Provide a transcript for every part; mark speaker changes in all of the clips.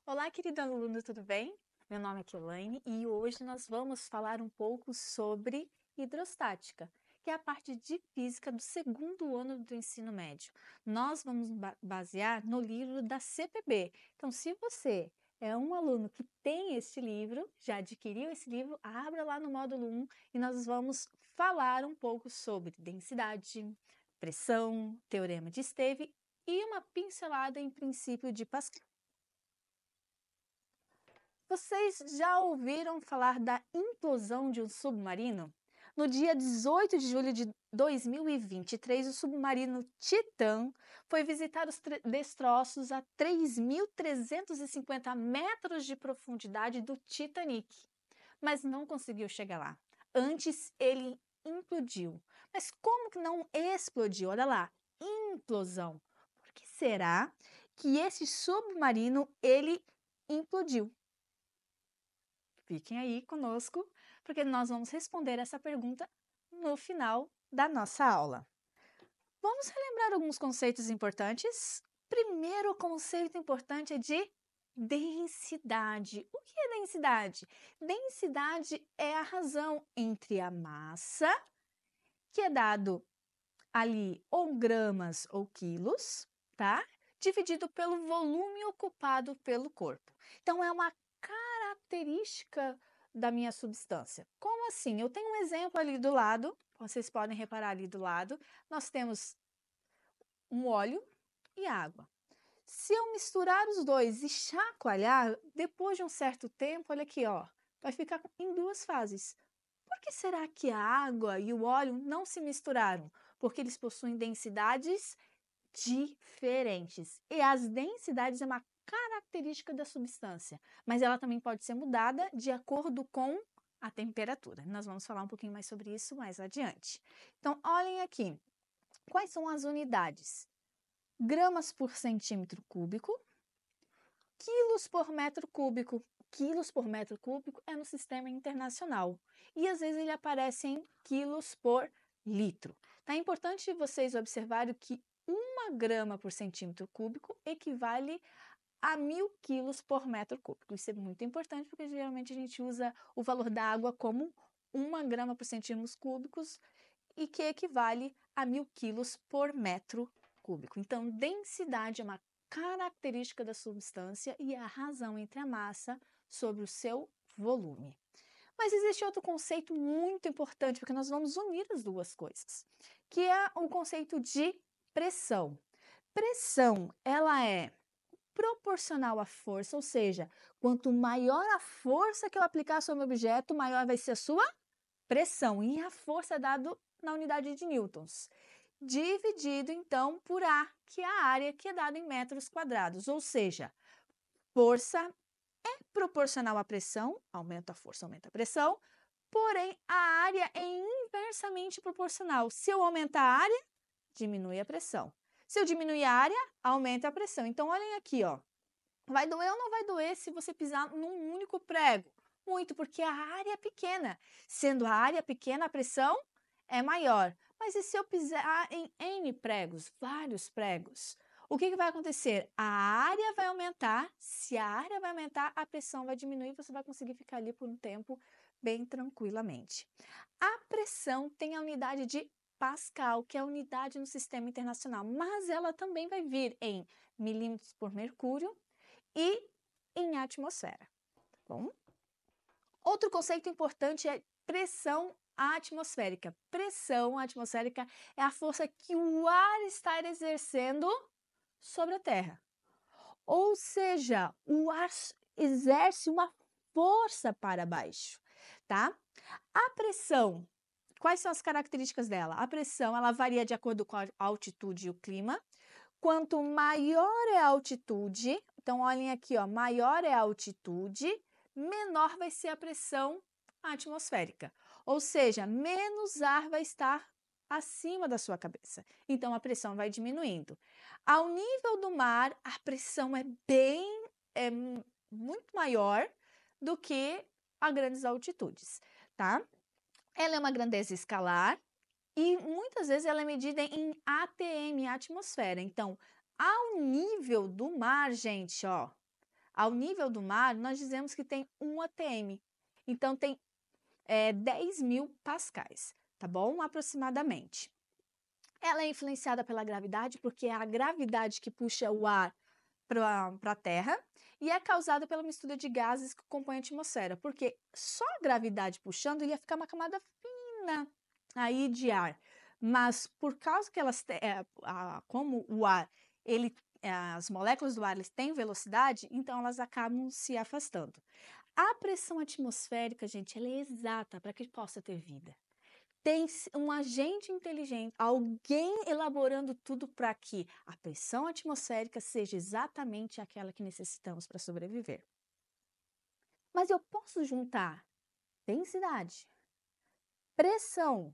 Speaker 1: Olá, querido aluno, tudo bem? Meu nome é Kelaine e hoje nós vamos falar um pouco sobre hidrostática, que é a parte de física do segundo ano do ensino médio. Nós vamos basear no livro da CPB. Então, se você é um aluno que tem esse livro, já adquiriu esse livro, abra lá no módulo 1 e nós vamos falar um pouco sobre densidade, pressão, teorema de Esteve e uma pincelada em princípio de Pascal. Vocês já ouviram falar da implosão de um submarino? No dia 18 de julho de 2023, o submarino Titã foi visitar os destroços a 3.350 metros de profundidade do Titanic, mas não conseguiu chegar lá. Antes, ele implodiu. Mas como que não explodiu? Olha lá, implosão. Por que será que esse submarino, ele implodiu? Fiquem aí conosco, porque nós vamos responder essa pergunta no final da nossa aula. Vamos relembrar alguns conceitos importantes? Primeiro conceito importante é de densidade. O que é densidade? Densidade é a razão entre a massa, que é dado ali ou gramas ou quilos, tá? Dividido pelo volume ocupado pelo corpo. Então, é uma característica da minha substância. Como assim? Eu tenho um exemplo ali do lado, vocês podem reparar ali do lado, nós temos um óleo e água. Se eu misturar os dois e chacoalhar, depois de um certo tempo, olha aqui, ó, vai ficar em duas fases. Por que será que a água e o óleo não se misturaram? Porque eles possuem densidades diferentes. E as densidades é uma característica da substância, mas ela também pode ser mudada de acordo com a temperatura. Nós vamos falar um pouquinho mais sobre isso mais adiante. Então, olhem aqui. Quais são as unidades? Gramas por centímetro cúbico, quilos por metro cúbico. Quilos por metro cúbico é no sistema internacional. E às vezes ele aparece em quilos por litro. Tá? É importante vocês observarem que 1 grama por centímetro cúbico equivale a 1.000 quilos por metro cúbico. Isso é muito importante porque geralmente a gente usa o valor da água como 1 grama por centímetros cúbicos e que equivale a 1.000 quilos por metro cúbico. Então, densidade é uma característica da substância e é a razão entre a massa sobre o seu volume. Mas existe outro conceito muito importante, porque nós vamos unir as duas coisas, que é o conceito de pressão. Pressão, ela é proporcional à força, ou seja, quanto maior a força que eu aplicar sobre o objeto, maior vai ser a sua pressão. E a força é dado na unidade de newtons, dividido então por A, que é a área que é dada em metros quadrados, ou seja, força é proporcional à pressão, aumenta a força, aumenta a pressão, porém a área é inversamente proporcional. Se eu aumentar a área, diminui a pressão. Se eu diminuir a área, aumenta a pressão. Então, olhem aqui, ó. Vai doer ou não vai doer se você pisar num único prego? Muito, porque a área é pequena. Sendo a área pequena, a pressão é maior. Mas e se eu pisar em N pregos, vários pregos? O que vai acontecer? A área vai aumentar. Se a área vai aumentar, a pressão vai diminuir. Você vai conseguir ficar ali por um tempo bem tranquilamente. A pressão tem a unidade de Pascal, que é a unidade no sistema internacional, mas ela também vai vir em milímetros por mercúrio e em atmosfera. Tá bom? Outro conceito importante é pressão atmosférica. Pressão atmosférica é a força que o ar está exercendo sobre a Terra. Ou seja, o ar exerce uma força para baixo, tá? A pressão, quais são as características dela? A pressão, ela varia de acordo com a altitude e o clima. Quanto maior é a altitude, então olhem aqui, ó, maior é a altitude, menor vai ser a pressão atmosférica. Ou seja, menos ar vai estar acima da sua cabeça. Então a pressão vai diminuindo. Ao nível do mar, a pressão é muito maior do que a grandes altitudes, tá? Ela é uma grandeza escalar e muitas vezes ela é medida em ATM, atmosfera. Então, ao nível do mar, gente, ó, ao nível do mar, nós dizemos que tem 1 atm. Então, tem 10.000 pascais, tá bom? Aproximadamente. Ela é influenciada pela gravidade, porque é a gravidade que puxa o ar para a Terra, e é causada pela mistura de gases que compõem a atmosfera, porque só a gravidade puxando ia ficar uma camada fina aí de ar, mas por causa que como o ar, as moléculas do ar eles têm velocidade, então elas acabam se afastando. A pressão atmosférica, gente, ela é exata para que possa ter vida. Tem um agente inteligente, alguém elaborando tudo para que a pressão atmosférica seja exatamente aquela que necessitamos para sobreviver. Mas eu posso juntar densidade, pressão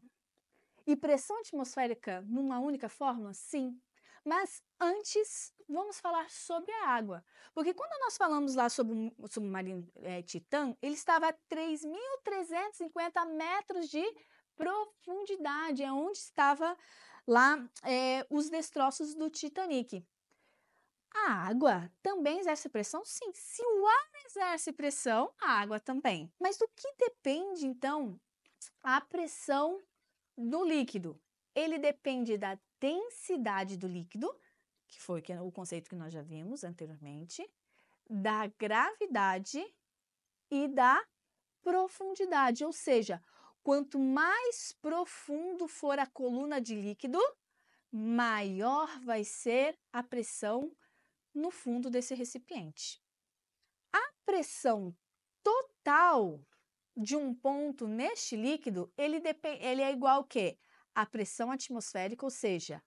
Speaker 1: e pressão atmosférica numa única fórmula? Sim. Mas antes, vamos falar sobre a água. Porque quando nós falamos lá sobre o submarino Titã, ele estava a 3.350 metros de profundidade, é onde estava lá os destroços do Titanic. A água também exerce pressão? Sim. Se o ar exerce pressão, a água também. Mas do que depende, então, a pressão do líquido? Ele depende da densidade do líquido, que foi o conceito que nós já vimos anteriormente, da gravidade e da profundidade, ou seja, quanto mais profundo for a coluna de líquido, maior vai ser a pressão no fundo desse recipiente. A pressão total de um ponto neste líquido, ele é igual ao quê? A pressão atmosférica, ou seja,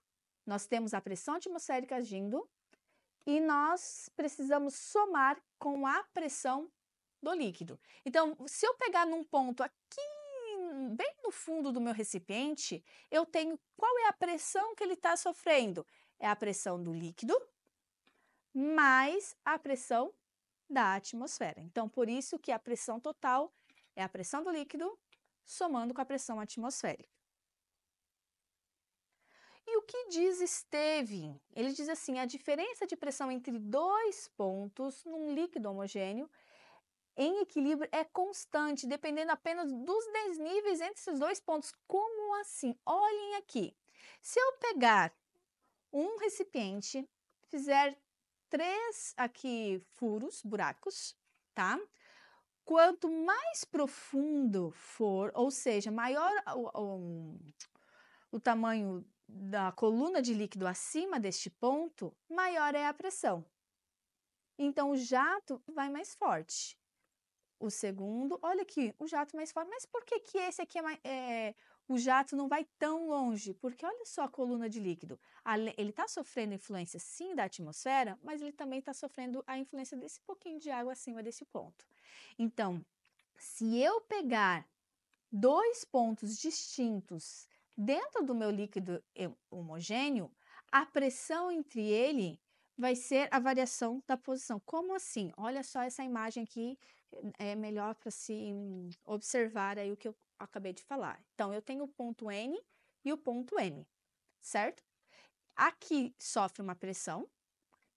Speaker 1: nós temos a pressão atmosférica agindo e nós precisamos somar com a pressão do líquido. Então, se eu pegar num ponto aqui, bem no fundo do meu recipiente, eu tenho qual é a pressão que ele está sofrendo? É a pressão do líquido mais a pressão da atmosfera. Então, por isso que a pressão total é a pressão do líquido somando com a pressão atmosférica. E o que diz Stevin? Ele diz assim, a diferença de pressão entre dois pontos num líquido homogêneo em equilíbrio é constante, dependendo apenas dos desníveis entre esses dois pontos. Como assim? Olhem aqui. Se eu pegar um recipiente, fizer 3 aqui furos, buracos, tá? Quanto mais profundo for, ou seja, maior o tamanho da coluna de líquido acima deste ponto, maior é a pressão. Então, o jato vai mais forte. O segundo, olha aqui, o jato mais forte. Mas por que que esse aqui o jato não vai tão longe? Porque olha só a coluna de líquido. Ele está sofrendo influência, sim, da atmosfera, mas ele também está sofrendo a influência desse pouquinho de água acima desse ponto. Então, se eu pegar dois pontos distintos dentro do meu líquido homogêneo, a pressão entre ele vai ser a variação da posição. Como assim? Olha só essa imagem aqui, é melhor para se observar aí o que eu acabei de falar. Então, eu tenho o ponto N e o ponto M, certo? Aqui sofre uma pressão,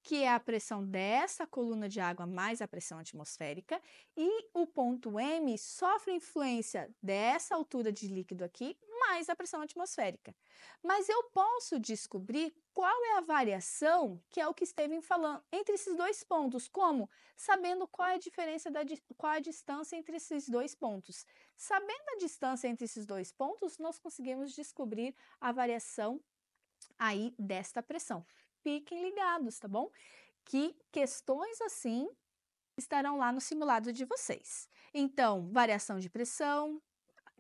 Speaker 1: que é a pressão dessa coluna de água mais a pressão atmosférica, e o ponto M sofre influência dessa altura de líquido aqui, mais a pressão atmosférica. Mas eu posso descobrir qual é a variação, que é o que Stevin falando, entre esses dois pontos. Como? Sabendo qual é a diferença, qual é a distância entre esses dois pontos. Sabendo a distância entre esses dois pontos, nós conseguimos descobrir a variação aí desta pressão. Fiquem ligados, tá bom? Que questões assim estarão lá no simulado de vocês. Então, variação de pressão,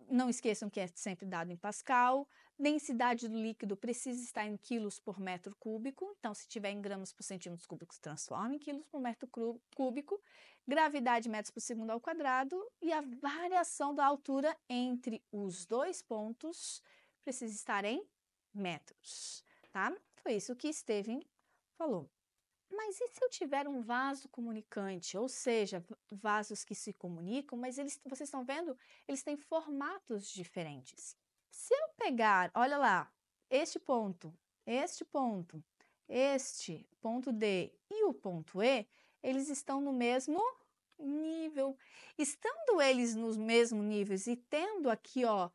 Speaker 1: não esqueçam que é sempre dado em Pascal. Densidade do líquido precisa estar em quilos por metro cúbico. Então, se tiver em gramas por centímetros cúbicos, transforma em quilos por metro cúbico. Gravidade metros por segundo ao quadrado. E a variação da altura entre os dois pontos precisa estar em metros, tá? Foi isso que Stevin falou. Mas e se eu tiver um vaso comunicante, ou seja, vasos que se comunicam, mas vocês estão vendo, eles têm formatos diferentes. Se eu pegar, olha lá, este ponto D e o ponto E, eles estão no mesmo nível. Estando eles nos mesmos níveis e tendo aqui, ó,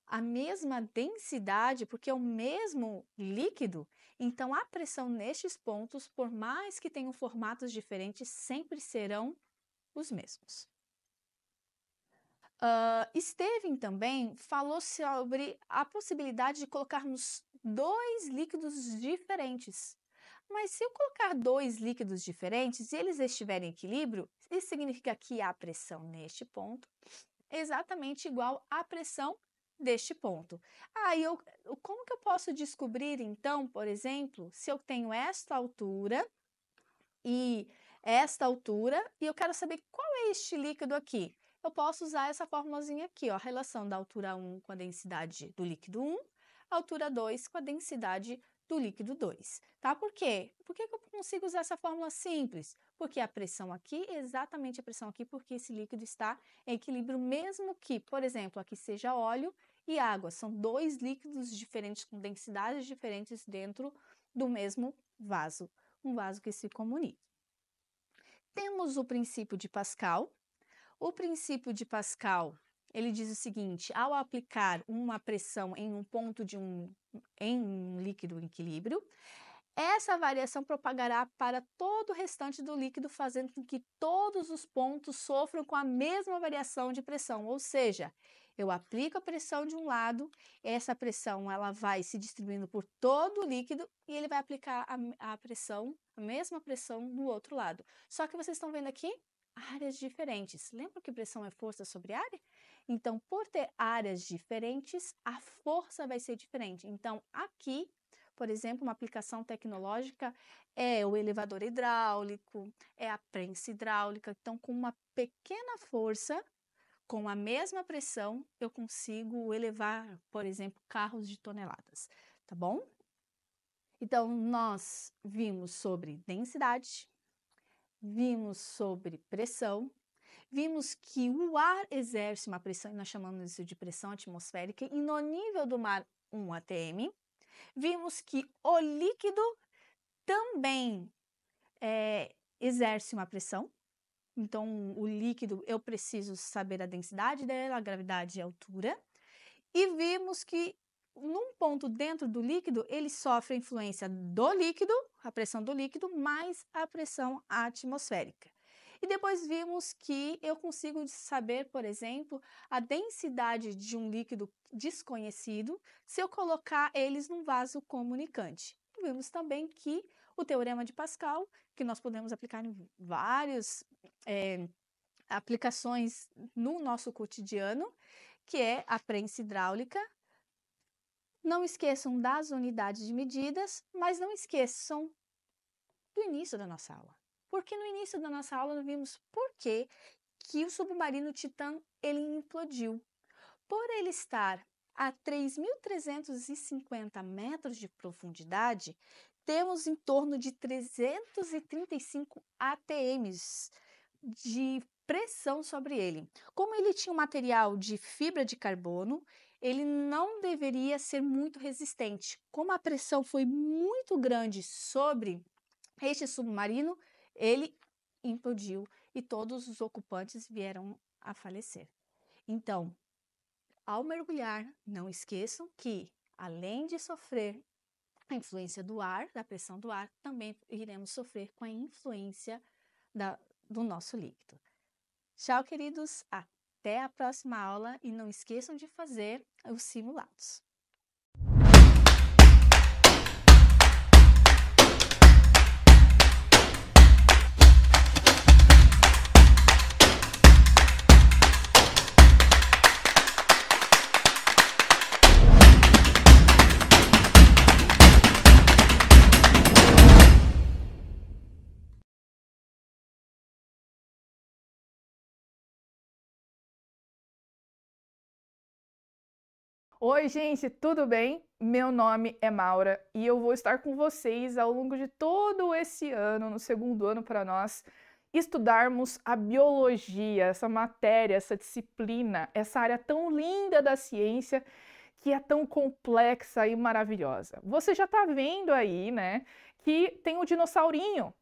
Speaker 1: a mesma densidade, porque é o mesmo líquido, então a pressão nestes pontos, por mais que tenham formatos diferentes, sempre serão os mesmos. Steven também falou sobre a possibilidade de colocarmos dois líquidos diferentes. Mas se eu colocar dois líquidos diferentes e eles estiverem em equilíbrio, isso significa que a pressão neste ponto é exatamente igual à pressão deste ponto. Como que eu posso descobrir, então, por exemplo, se eu tenho esta altura e eu quero saber qual é este líquido aqui? Eu posso usar essa formulazinha aqui, ó, a relação da altura 1 com a densidade do líquido 1, altura 2 com a densidade do líquido 2, tá? Por quê? Por que eu consigo usar essa fórmula simples? Porque a pressão aqui é exatamente a pressão aqui, porque esse líquido está em equilíbrio, mesmo que, por exemplo, aqui seja óleo e água. São dois líquidos diferentes, com densidades diferentes dentro do mesmo vaso, um vaso que se comunica. Temos o princípio de Pascal. O princípio de Pascal, ele diz o seguinte: ao aplicar uma pressão em um ponto em um líquido em equilíbrio, essa variação propagará para todo o restante do líquido, fazendo com que todos os pontos sofram com a mesma variação de pressão. Ou seja, eu aplico a pressão de um lado, essa pressão ela vai se distribuindo por todo o líquido e ele vai aplicar a mesma pressão no outro lado. Só que vocês estão vendo aqui áreas diferentes. Lembra que pressão é força sobre área? Então, por ter áreas diferentes, a força vai ser diferente. Então, aqui, por exemplo, uma aplicação tecnológica é o elevador hidráulico, é a prensa hidráulica. Então, com uma pequena força, com a mesma pressão, eu consigo elevar, por exemplo, carros de toneladas, tá bom? Então, nós vimos sobre densidade, vimos sobre pressão, vimos que o ar exerce uma pressão, e nós chamamos isso de pressão atmosférica, e no nível do mar, 1 atm. Vimos que o líquido também exerce uma pressão. Então, o líquido, eu preciso saber a densidade dela, a gravidade e a altura. E vimos que, num ponto dentro do líquido, ele sofre a influência do líquido, a pressão do líquido, mais a pressão atmosférica. E depois vimos que eu consigo saber, por exemplo, a densidade de um líquido desconhecido se eu colocar eles num vaso comunicante. E vimos também que o teorema de Pascal, que nós podemos aplicar em várias aplicações no nosso cotidiano, que é a prensa hidráulica. Não esqueçam das unidades de medidas, mas não esqueçam do início da nossa aula. Porque no início da nossa aula nós vimos por que o submarino Titã ele implodiu. Por ele estar a 3.350 metros de profundidade, temos em torno de 335 atms de pressão sobre ele. Como ele tinha um material de fibra de carbono, ele não deveria ser muito resistente. Como a pressão foi muito grande sobre este submarino, ele implodiu e todos os ocupantes vieram a falecer. Então, ao mergulhar, não esqueçam que, além de sofrer a influência do ar, da pressão do ar, também iremos sofrer com a influência do nosso líquido. Tchau, queridos! Até a próxima aula e não esqueçam de fazer os simulados.
Speaker 2: Oi, gente, tudo bem? Meu nome é Maura e eu vou estar com vocês ao longo de todo esse ano, no segundo ano, para nós estudarmos a biologia, essa matéria, essa disciplina, essa área tão linda da ciência que é tão complexa e maravilhosa. Você já está vendo aí, né, que tem o dinossaurinho.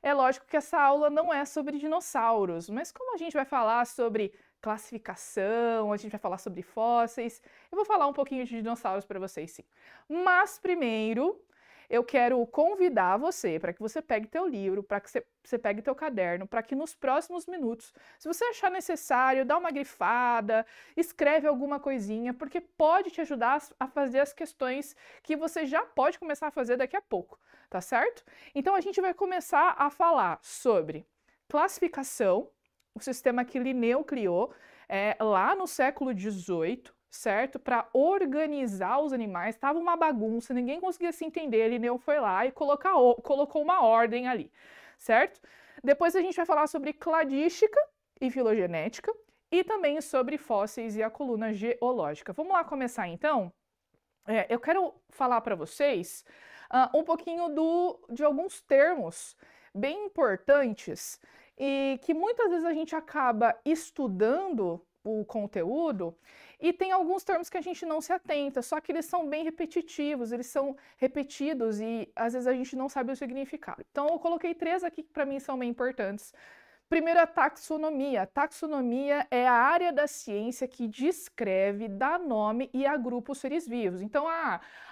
Speaker 2: É lógico que essa aula não é sobre dinossauros, mas como a gente vai falar sobre classificação, a gente vai falar sobre fósseis, eu vou falar um pouquinho de dinossauros para vocês, sim. Mas primeiro, eu quero convidar você para que você pegue teu livro, para que você pegue teu caderno, para que nos próximos minutos, se você achar necessário, dá uma grifada, escreve alguma coisinha, porque pode te ajudar a fazer as questões que você já pode começar a fazer daqui a pouco, tá certo? Então a gente vai começar a falar sobre classificação, o sistema que Linneu criou lá no século XVIII, certo? Para organizar os animais, estava uma bagunça, ninguém conseguia se entender, Linneu foi lá e colocou uma ordem ali, certo? Depois a gente vai falar sobre cladística e filogenética e também sobre fósseis e a coluna geológica. Vamos lá começar então? Eu quero falar para vocês um pouquinho de alguns termos bem importantes e que muitas vezes a gente acaba estudando o conteúdo e tem alguns termos que a gente não se atenta, só que eles são bem repetitivos, eles são repetidos e às vezes a gente não sabe o significado. Então eu coloquei 3 aqui que para mim são bem importantes. Primeiro, a taxonomia. Taxonomia é a área da ciência que descreve, dá nome e agrupa os seres vivos. Então,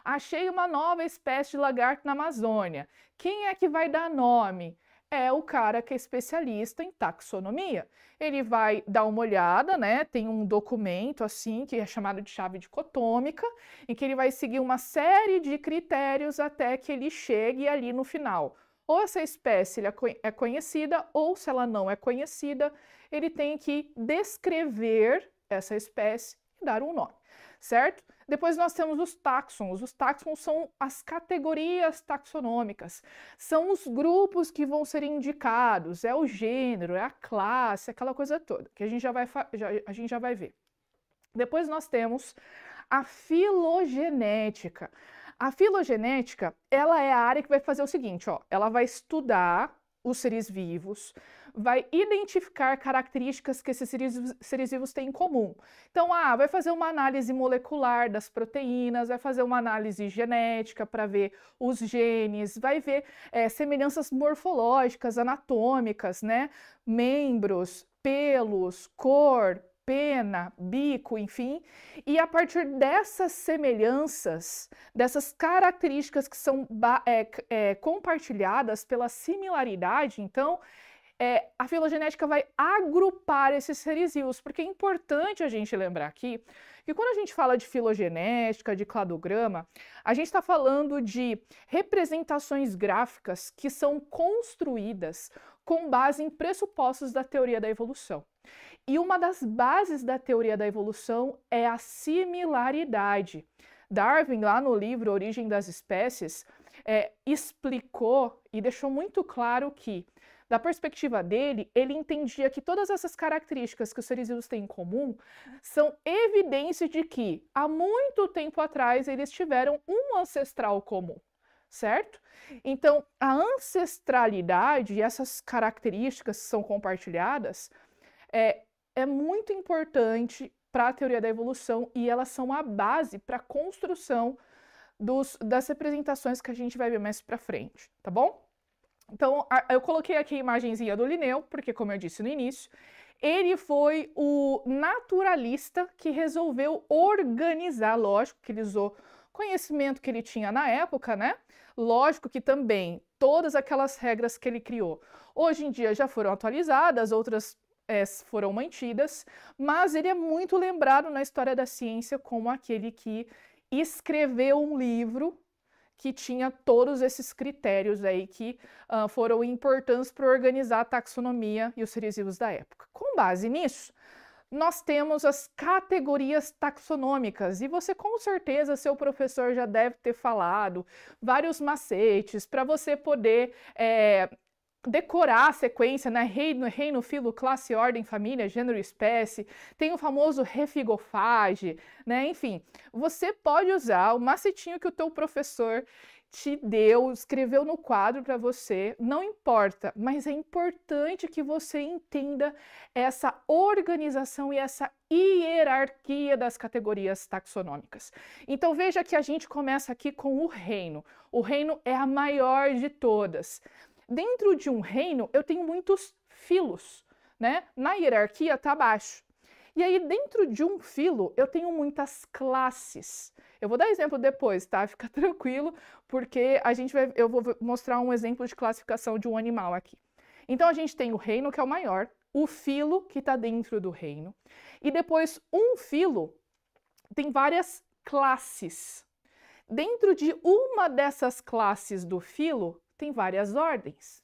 Speaker 2: achei uma nova espécie de lagarto na Amazônia. Quem é que vai dar nome? É o cara que é especialista em taxonomia. Ele vai dar uma olhada, né? Tem um documento assim que é chamado de chave dicotômica, em que ele vai seguir uma série de critérios até que ele chegue ali no final. Ou essa espécie é conhecida, ou se ela não é conhecida, ele tem que descrever essa espécie e dar um nome, certo? Depois nós temos os táxons. Os táxons são as categorias taxonômicas, são os grupos que vão ser indicados, é o gênero, é a classe, aquela coisa toda, que a gente já vai ver. Depois nós temos a filogenética. A filogenética, ela é a área que vai fazer o seguinte, ó, ela vai estudar os seres vivos, vai identificar características que esses seres vivos têm em comum. Então, vai fazer uma análise molecular das proteínas, vai fazer uma análise genética para ver os genes, vai ver semelhanças morfológicas, anatômicas, né? Membros, pelos, cor, pena, bico, enfim, e a partir dessas semelhanças, dessas características que são compartilhadas pela similaridade, então, a filogenética vai agrupar esses seres vivos, porque é importante a gente lembrar aqui que quando a gente fala de filogenética, de cladograma, a gente está falando de representações gráficas que são construídas com base em pressupostos da teoria da evolução. E uma das bases da teoria da evolução é a similaridade. Darwin, lá no livro Origem das Espécies, explicou e deixou muito claro que, da perspectiva dele, ele entendia que todas essas características que os seres vivos têm em comum são evidência de que, há muito tempo atrás, eles tiveram um ancestral comum, certo? Então, a ancestralidade e essas características que são compartilhadas é muito importante para a teoria da evolução e elas são a base para a construção das representações que a gente vai ver mais para frente, tá bom? Então, eu coloquei aqui a imagenzinha do Linneu, porque, como eu disse no início, ele foi o naturalista que resolveu organizar, lógico que ele usou conhecimento que ele tinha na época, né? Lógico que também todas aquelas regras que ele criou, hoje em dia já foram atualizadas, outras foram mantidas, mas ele é muito lembrado na história da ciência como aquele que escreveu um livro que tinha todos esses critérios aí que foram importantes para organizar a taxonomia e os seres vivos da época. Com base nisso, nós temos as categorias taxonômicas, e você com certeza, seu professor já deve ter falado vários macetes para você poder decorar a sequência, né? Reino, filo, classe, ordem, família, gênero, espécie. Tem o famoso refigofage, né? Enfim, você pode usar o macetinho que o teu professor te deu, escreveu no quadro para você, não importa, mas é importante que você entenda essa organização e essa hierarquia das categorias taxonômicas. Então veja que a gente começa aqui com o reino. O reino é a maior de todas. Dentro de um reino, eu tenho muitos filos, né? Na hierarquia tá abaixo. E aí, dentro de um filo, eu tenho muitas classes. Eu vou dar exemplo depois, tá? Fica tranquilo, porque eu vou mostrar um exemplo de classificação de um animal aqui. Então, a gente tem o reino, que é o maior, o filo, que está dentro do reino, e depois um filo tem várias classes. Dentro de uma dessas classes do filo, tem várias ordens.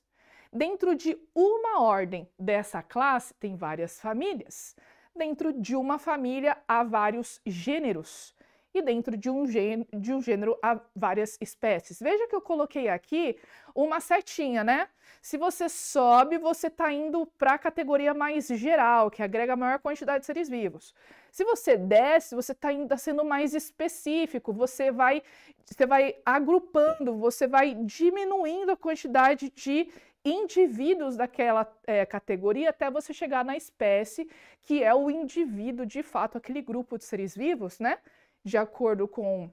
Speaker 2: Dentro de uma ordem dessa classe, tem várias famílias. Dentro de uma família, há vários gêneros. E dentro de um gênero, há várias espécies. Veja que eu coloquei aqui uma setinha, né? Se você sobe, você está indo para a categoria mais geral, que agrega a maior quantidade de seres vivos. Se você desce, você está sendo mais específico, você vai agrupando, você vai diminuindo a quantidade de indivíduos daquela categoria até você chegar na espécie, que é o indivíduo, de fato, aquele grupo de seres vivos, né? De acordo com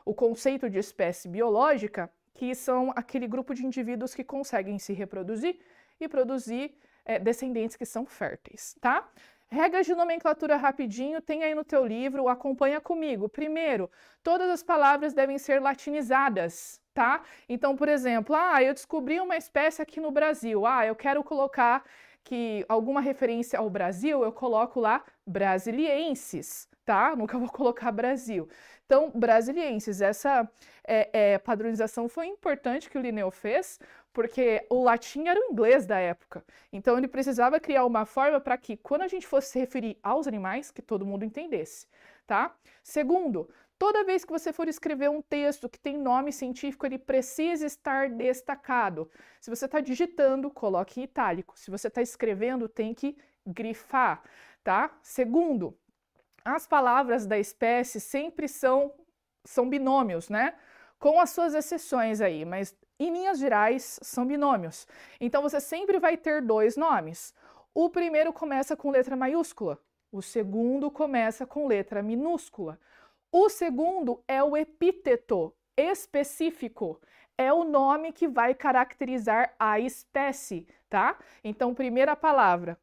Speaker 2: o conceito de espécie biológica, que são aquele grupo de indivíduos que conseguem se reproduzir e produzir descendentes que são férteis, tá? Regras de nomenclatura rapidinho, tem aí no teu livro, acompanha comigo. Primeiro, todas as palavras devem ser latinizadas, tá? Então, por exemplo, eu descobri uma espécie aqui no Brasil, eu quero colocar alguma referência ao Brasil, eu coloco lá brasilienses, tá? Nunca vou colocar Brasil. Então, brasilienses, essa padronização foi importante que o Linneu fez, porque o latim era o inglês da época. Então, ele precisava criar uma forma para que, quando a gente fosse se referir aos animais, que todo mundo entendesse, tá? Segundo, toda vez que você for escrever um texto que tem nome científico, ele precisa estar destacado. Se você está digitando, coloque em itálico. Se você está escrevendo, tem que grifar, tá? Segundo, as palavras da espécie sempre são binômios, né? Com as suas exceções aí, mas em linhas gerais são binômios. Então você sempre vai ter dois nomes. O primeiro começa com letra maiúscula, o segundo começa com letra minúscula. O segundo é o epíteto específico, é o nome que vai caracterizar a espécie, tá? Então, primeira palavra,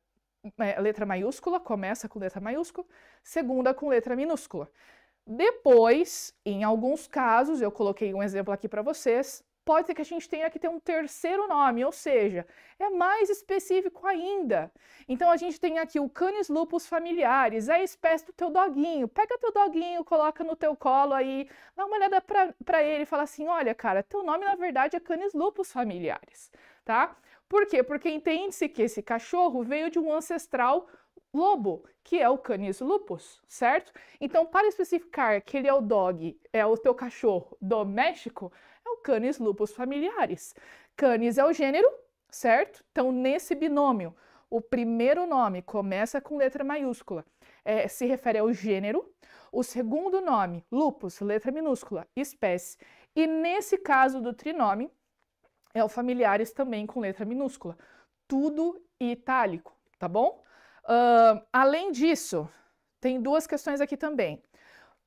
Speaker 2: letra maiúscula, começa com letra maiúscula, segunda com letra minúscula. Depois, em alguns casos, eu coloquei um exemplo aqui para vocês, pode ser que a gente tenha que ter um terceiro nome, ou seja, é mais específico ainda. Então, a gente tem aqui o Canis lupus familiaris, é a espécie do teu doguinho. Pega teu doguinho, coloca no teu colo aí, dá uma olhada para ele e fala assim, olha, cara, teu nome na verdade é Canis lupus familiaris, tá? Por quê? Porque entende-se que esse cachorro veio de um ancestral lobo, que é o Canis lupus, certo? Então, para especificar que ele é o dog, é o teu cachorro doméstico, é o Canis lupus familiaris. Canis é o gênero, certo? Então, nesse binômio, o primeiro nome começa com letra maiúscula, se refere ao gênero. O segundo nome, lupus, letra minúscula, espécie. E nesse caso do trinome, é o familiares também com letra minúscula. Tudo itálico, tá bom? Além disso, tem duas questões aqui também.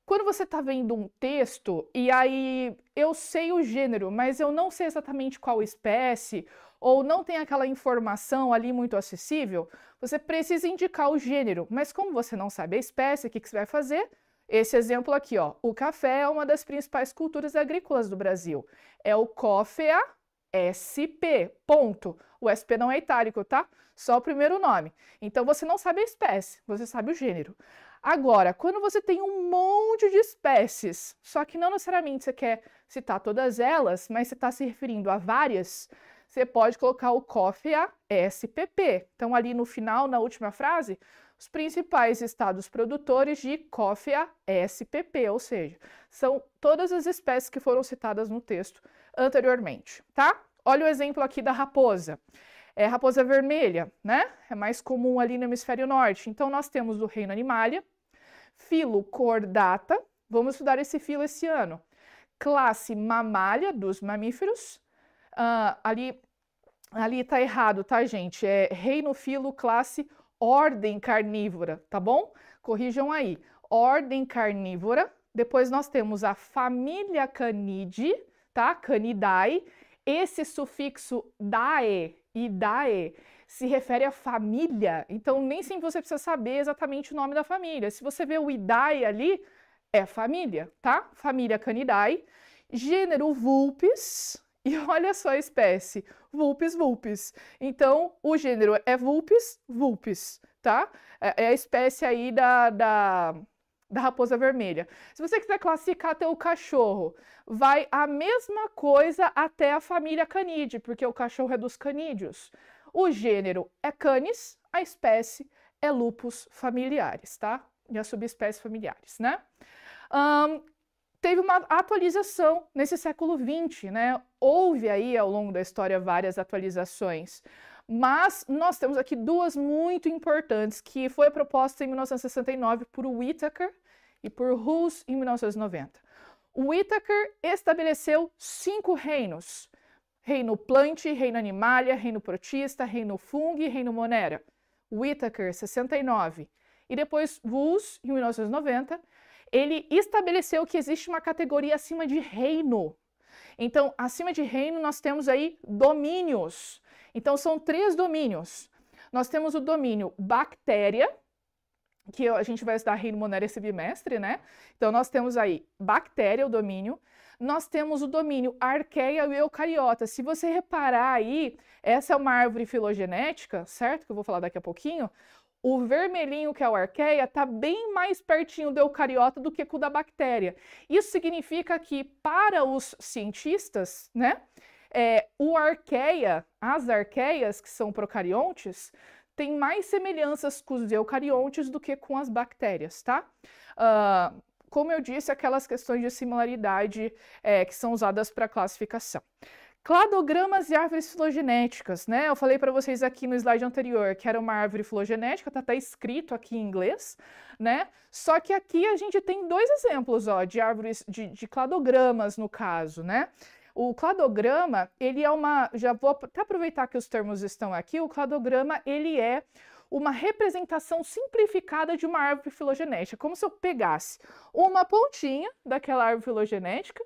Speaker 2: Quando você está vendo um texto e aí eu sei o gênero, mas eu não sei exatamente qual espécie, ou não tem aquela informação ali muito acessível, você precisa indicar o gênero. Mas como você não sabe a espécie, o que você vai fazer? Esse exemplo aqui, ó, o café é uma das principais culturas agrícolas do Brasil. É o Coffea SP, ponto. O SP não é itálico, tá? Só o primeiro nome. Então, você não sabe a espécie, você sabe o gênero. Agora, quando você tem um monte de espécies, só que não necessariamente você quer citar todas elas, mas você está se referindo a várias, você pode colocar o Coffea SPP. Então, ali no final, na última frase, os principais estados produtores de Coffea SPP, ou seja, são todas as espécies que foram citadas no texto anteriormente, tá? Olha o exemplo aqui da raposa. É raposa vermelha, né? É mais comum ali no hemisfério norte. Então, nós temos o reino Animalia, filo Chordata, vamos estudar esse filo esse ano. Classe Mammalia, dos mamíferos. Ali tá errado, tá, gente? É reino, filo, classe, ordem carnívora, tá bom? Corrijam aí. Ordem carnívora. Depois nós temos a família Canidae, tá? Canidae. esse sufixo dae e dae se refere à família, então nem sempre você precisa saber exatamente o nome da família. Se você vê o idae ali, é família, tá? Família Canidae, gênero Vulpes, e olha só a espécie, Vulpes vulpes. Então, o gênero é Vulpes vulpes, tá? É a espécie aí da raposa vermelha. Se você quiser classificar teu cachorro, vai a mesma coisa até a família Canidae, porque o cachorro é dos canídeos. O gênero é Canis, a espécie é Lupus familiares, tá? E as subespécies familiares, né? Teve uma atualização nesse século XX, né? Houve aí ao longo da história várias atualizações, mas nós temos aqui duas muito importantes, que foi proposta em 1969 por Whittaker e por Hulse em 1990. O Whittaker estabeleceu 5 reinos: reino plant, reino animalia, reino protista, reino fungi e reino monera. Whittaker, 69. E depois Hulse, em 1990, ele estabeleceu que existe uma categoria acima de reino. Então, acima de reino, nós temos aí domínios. Então, são 3 domínios. Nós temos o domínio bactéria, que a gente vai estudar reino monera esse bimestre, né? Então, nós temos aí bactéria, o domínio. Nós temos o domínio arqueia e eucariota. Se você reparar aí, essa é uma árvore filogenética, certo? Que eu vou falar daqui a pouquinho. O vermelhinho, que é o arqueia, está bem mais pertinho do eucariota do que com o da bactéria. Isso significa que, para os cientistas, né, o arqueia, as arqueias, que são procariontes, têm mais semelhanças com os eucariontes do que com as bactérias, tá? Como eu disse, aquelas questões de similaridade que são usadas para classificação. Cladogramas e árvores filogenéticas, né? Eu falei para vocês aqui no slide anterior que era uma árvore filogenética, tá escrito aqui em inglês, né? Só que aqui a gente tem 2 exemplos, ó, de árvores, de cladogramas no caso, né? O cladograma, ele é já vou até aproveitar que os termos estão aqui, o cladograma, ele é uma representação simplificada de uma árvore filogenética, como se eu pegasse uma pontinha daquela árvore filogenética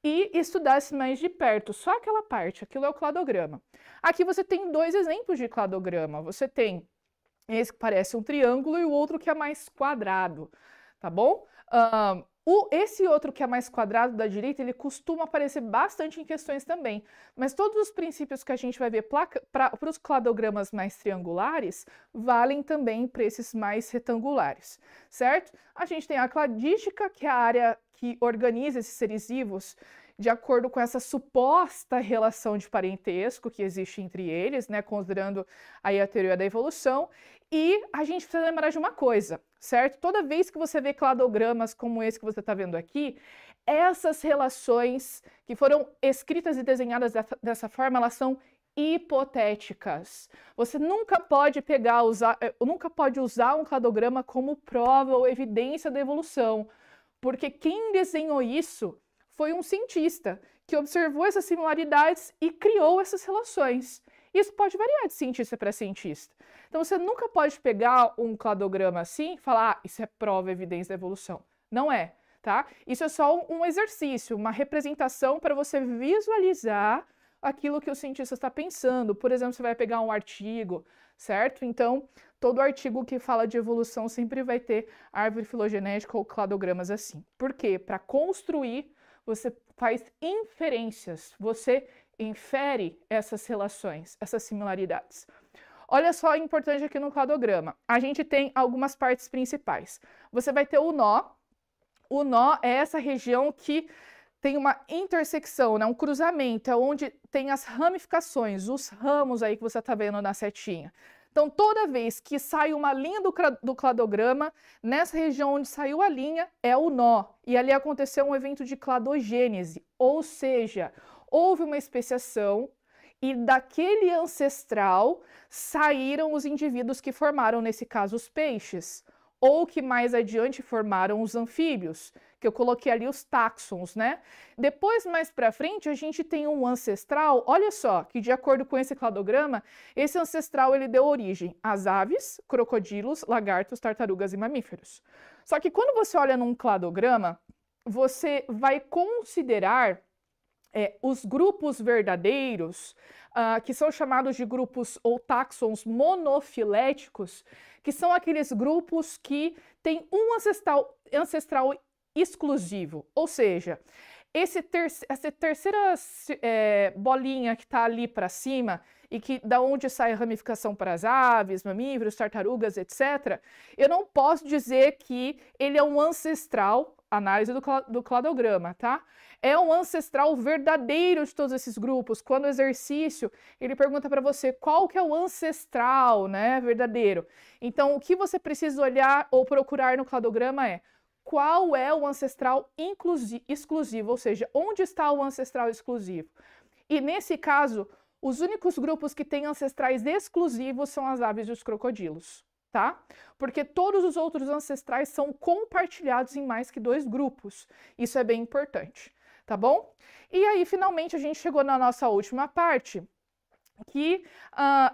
Speaker 2: e estudasse mais de perto, só aquela parte, aquilo é o cladograma. Aqui você tem 2 exemplos de cladograma, você tem esse que parece um triângulo e o outro que é mais quadrado, tá bom? Esse outro que é mais quadrado da direita, ele costuma aparecer bastante em questões também, mas todos os princípios que a gente vai ver para os cladogramas mais triangulares valem também para esses mais retangulares, certo? A gente tem a cladística, que é a área que organiza esses seres vivos de acordo com essa suposta relação de parentesco que existe entre eles, né, considerando aí a teoria da evolução. E a gente precisa lembrar de uma coisa, certo? Toda vez que você vê cladogramas como esse que você está vendo aqui, essas relações que foram escritas e desenhadas dessa forma, elas são hipotéticas. Você nunca pode nunca pode usar um cladograma como prova ou evidência da evolução, porque quem desenhou isso foi um cientista que observou essas similaridades e criou essas relações. Isso pode variar de cientista para cientista. Então, você nunca pode pegar um cladograma assim e falar, isso é prova, evidência da evolução. Não é, tá? Isso é só um exercício, uma representação para você visualizar aquilo que o cientista está pensando. Por exemplo, você vai pegar um artigo, certo? Então, todo artigo que fala de evolução sempre vai ter árvore filogenética ou cladogramas assim. Por quê? Para construir, você faz inferências, você infere essas relações, essas similaridades. Olha só o importante aqui no cladograma. A gente tem algumas partes principais. Você vai ter o nó. O nó é essa região que tem uma intersecção, né? Um cruzamento, é onde tem as ramificações, os ramos aí que você está vendo na setinha. Então, toda vez que sai uma linha do cladograma, nessa região onde saiu a linha, é o nó. E ali aconteceu um evento de cladogênese, ou seja, houve uma especiação e daquele ancestral saíram os indivíduos que formaram, nesse caso, os peixes, ou que mais adiante formaram os anfíbios, que eu coloquei ali os táxons, né? Depois, mais para frente, a gente tem um ancestral, olha só, que de acordo com esse cladograma, esse ancestral ele deu origem às aves, crocodilos, lagartos, tartarugas e mamíferos. Só que quando você olha num cladograma, você vai considerar os grupos verdadeiros, que são chamados de grupos ou táxons monofiléticos, que são aqueles grupos que têm um ancestral exclusivo, ou seja, essa terceira bolinha que está ali para cima e que da onde sai a ramificação para as aves, mamíferos, tartarugas, etc., eu não posso dizer que ele é um ancestral, análise do cladograma, tá? É um ancestral verdadeiro de todos esses grupos. Quando o exercício, ele pergunta para você qual que é o ancestral, né, verdadeiro. Então, o que você precisa olhar ou procurar no cladograma é qual é o ancestral exclusivo, ou seja, onde está o ancestral exclusivo. E nesse caso, os únicos grupos que têm ancestrais exclusivos são as aves e os crocodilos, tá? Porque todos os outros ancestrais são compartilhados em mais que 2 grupos. Isso é bem importante, tá bom? E aí, finalmente, a gente chegou na nossa última parte, que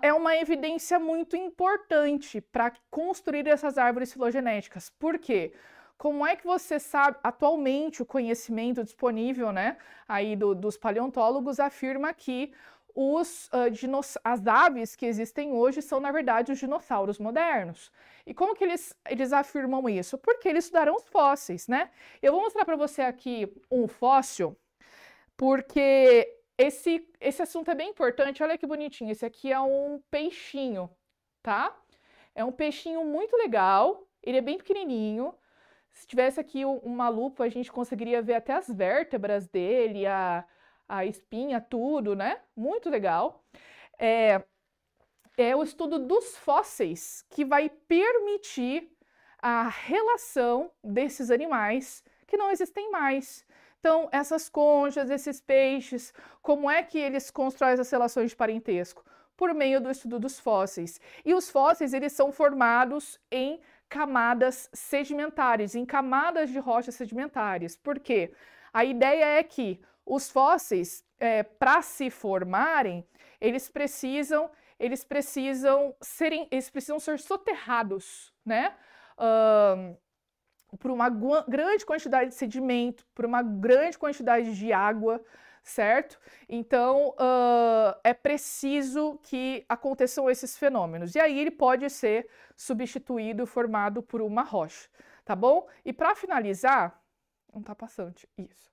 Speaker 2: é uma evidência muito importante para construir essas árvores filogenéticas. Por quê? Como é que você sabe, atualmente, o conhecimento disponível, né, aí dos paleontólogos afirma que as aves que existem hoje são, na verdade, os dinossauros modernos. E como que eles afirmam isso? Porque eles estudaram os fósseis, né? Eu vou mostrar para você aqui um fóssil, porque esse assunto é bem importante. Olha que bonitinho. Esse aqui é um peixinho, tá? É um peixinho muito legal. Ele é bem pequenininho. Se tivesse aqui uma lupa, a gente conseguiria ver até as vértebras dele, a espinha, tudo, né? Muito legal. É o estudo dos fósseis que vai permitir a relação desses animais que não existem mais. Então, essas conchas, esses peixes, como é que eles constroem essas relações de parentesco? Por meio do estudo dos fósseis. E os fósseis, eles são formados em camadas sedimentares, em camadas de rochas sedimentares. Por quê? A ideia é que os fósseis, para se formarem, eles precisam ser soterrados, né? Por uma grande quantidade de sedimento, por uma grande quantidade de água, certo? Então, é preciso que aconteçam esses fenômenos. E aí ele pode ser substituído, formado por uma rocha, tá bom? E para finalizar, não tá passando isso.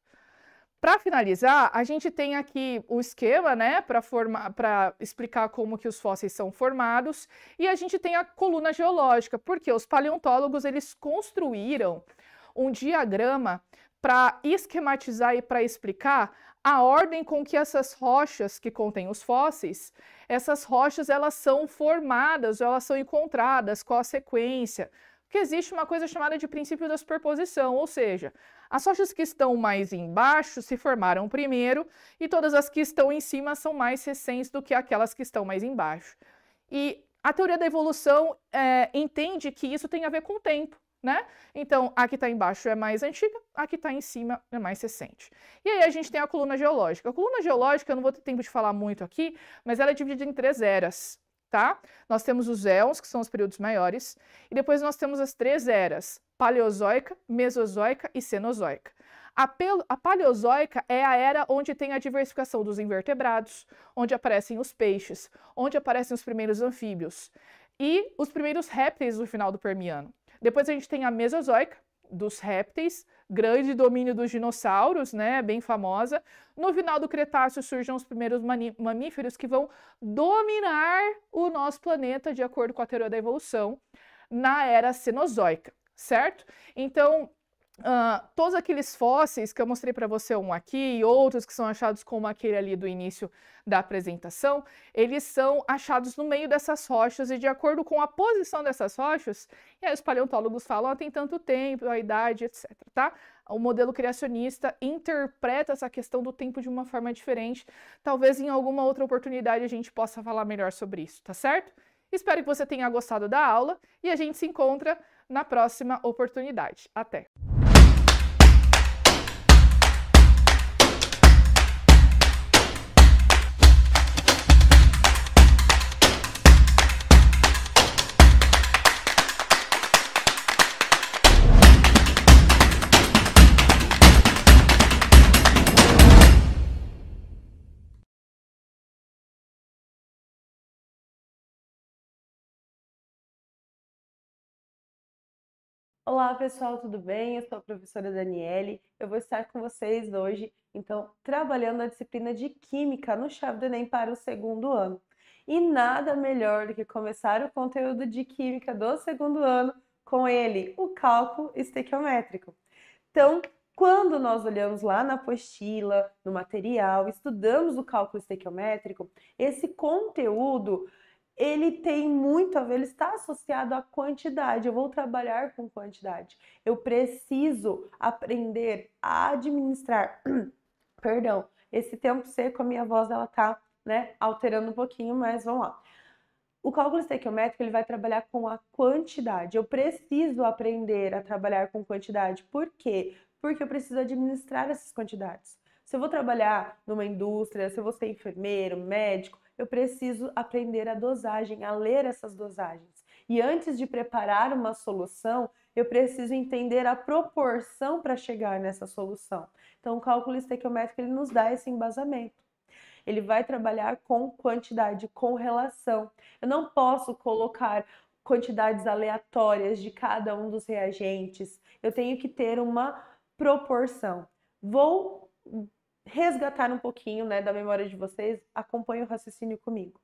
Speaker 2: Para finalizar, a gente tem aqui o esquema, né, para explicar como que os fósseis são formados, e a gente tem a coluna geológica, porque os paleontólogos eles construíram um diagrama para esquematizar e para explicar a ordem com que essas rochas que contêm os fósseis, essas rochas elas são formadas, elas são encontradas, qual a sequência. Porque existe uma coisa chamada de princípio da superposição, ou seja, as rochas que estão mais embaixo se formaram primeiro e todas as que estão em cima são mais recentes do que aquelas que estão mais embaixo. E a teoria da evolução entende que isso tem a ver com o tempo, né? Então, a que está embaixo é mais antiga, a que está em cima é mais recente. E aí a gente tem a coluna geológica. A coluna geológica, eu não vou ter tempo de falar muito aqui, mas ela é dividida em 3 eras. Tá? Nós temos os éons, que são os períodos maiores, e depois nós temos as 3 eras, paleozoica, mesozoica e cenozoica. A paleozoica é a era onde tem a diversificação dos invertebrados, onde aparecem os peixes, onde aparecem os primeiros anfíbios e os primeiros répteis no final do Permiano. Depois a gente tem a mesozoica, dos répteis, grande domínio dos dinossauros, né, bem famosa. No final do Cretáceo surgem os primeiros mamíferos que vão dominar o nosso planeta de acordo com a teoria da evolução na era cenozoica, certo? Então, todos aqueles fósseis que eu mostrei para você um aqui e outros que são achados como aquele ali do início da apresentação, eles são achados no meio dessas rochas e de acordo com a posição dessas rochas, e aí os paleontólogos falam, tem tanto tempo, a idade, etc, tá? O modelo criacionista interpreta essa questão do tempo de uma forma diferente. Talvez em alguma outra oportunidade a gente possa falar melhor sobre isso, tá certo? Espero que você tenha gostado da aula e a gente se encontra na próxima oportunidade. Até!
Speaker 3: Olá, pessoal, tudo bem? Eu sou a professora Daniele. Eu vou estar com vocês hoje, então, trabalhando a disciplina de Química no Chave do Enem para o segundo ano. E nada melhor do que começar o conteúdo de Química do segundo ano com ele, o cálculo estequiométrico. Então, quando nós olhamos lá na apostila, no material, estudamos o cálculo estequiométrico, esse conteúdo ele tem muito a ver, ele está associado à quantidade. Eu vou trabalhar com quantidade. Eu preciso aprender a administrar, perdão, esse tempo seco, a minha voz ela tá, né, alterando um pouquinho, mas vamos lá. O cálculo estequiométrico ele vai trabalhar com a quantidade. Eu preciso aprender a trabalhar com quantidade. Por quê? Porque eu preciso administrar essas quantidades. Se eu vou trabalhar numa indústria, se eu vou ser enfermeiro, médico, eu preciso aprender a dosagem, a ler essas dosagens. E antes de preparar uma solução, eu preciso entender a proporção para chegar nessa solução. Então, o cálculo estequiométrico ele nos dá esse embasamento. Ele vai trabalhar com quantidade, com relação. Eu não posso colocar quantidades aleatórias de cada um dos reagentes. Eu tenho que ter uma proporção. Vou resgatar um pouquinho, né, da memória de vocês. Acompanhe o raciocínio comigo.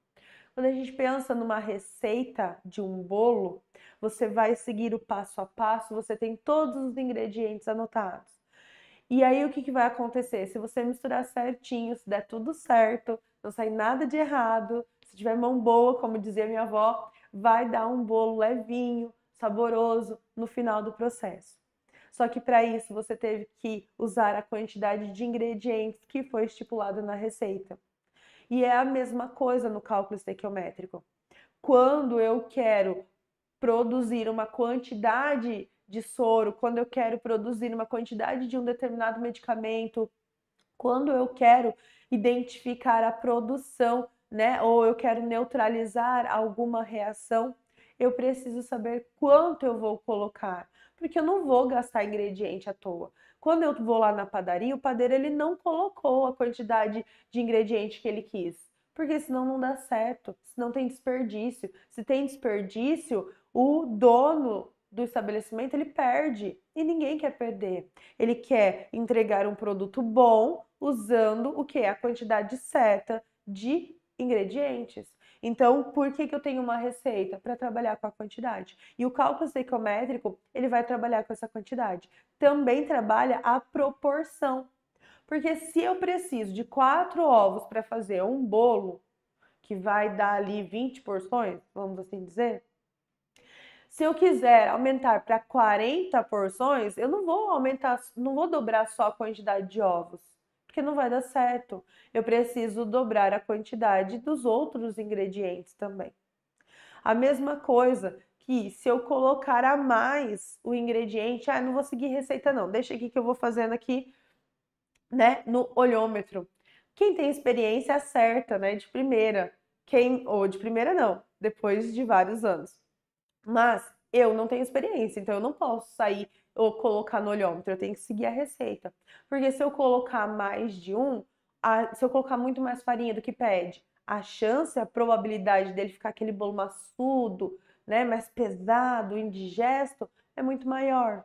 Speaker 3: Quando a gente pensa numa receita de um bolo, você vai seguir o passo a passo, você tem todos os ingredientes anotados. E aí o que vai acontecer? Se você misturar certinho, se der tudo certo, não sair nada de errado, se tiver mão boa, como dizia minha avó, vai dar um bolo levinho, saboroso no final do processo. Só que para isso você teve que usar a quantidade de ingredientes que foi estipulada na receita. E é a mesma coisa no cálculo estequiométrico. Quando eu quero produzir uma quantidade de soro, quando eu quero produzir uma quantidade de um determinado medicamento, quando eu quero identificar a produção, né, ou eu quero neutralizar alguma reação, eu preciso saber quanto eu vou colocar, porque eu não vou gastar ingrediente à toa. Quando eu vou lá na padaria, o padeiro ele não colocou a quantidade de ingrediente que ele quis, porque senão não dá certo, senão tem desperdício. Se tem desperdício, o dono do estabelecimento ele perde e ninguém quer perder. Ele quer entregar um produto bom usando o que? A quantidade certa de ingredientes. Então, por que eu tenho uma receita? Para trabalhar com a quantidade. E o cálculo estequiométrico, ele vai trabalhar com essa quantidade. Também trabalha a proporção. Porque se eu preciso de 4 ovos para fazer um bolo, que vai dar ali 20 porções, vamos assim dizer, se eu quiser aumentar para 40 porções, eu não vou aumentar, não vou dobrar só a quantidade de ovos, porque não vai dar certo. Eu preciso dobrar a quantidade dos outros ingredientes também. A mesma coisa que se eu colocar a mais o ingrediente, não vou seguir receita não, deixa aqui que eu vou fazendo aqui, né, no olhômetro. Quem tem experiência acerta, né, de primeira. Ou de primeira não, depois de vários anos. Mas eu não tenho experiência, então eu não posso sair ou colocar no olhômetro, eu tenho que seguir a receita. Porque se eu colocar mais de um, se eu colocar muito mais farinha do que pede, a chance, a probabilidade dele ficar aquele bolo maçudo, né, mais pesado, indigesto, é muito maior.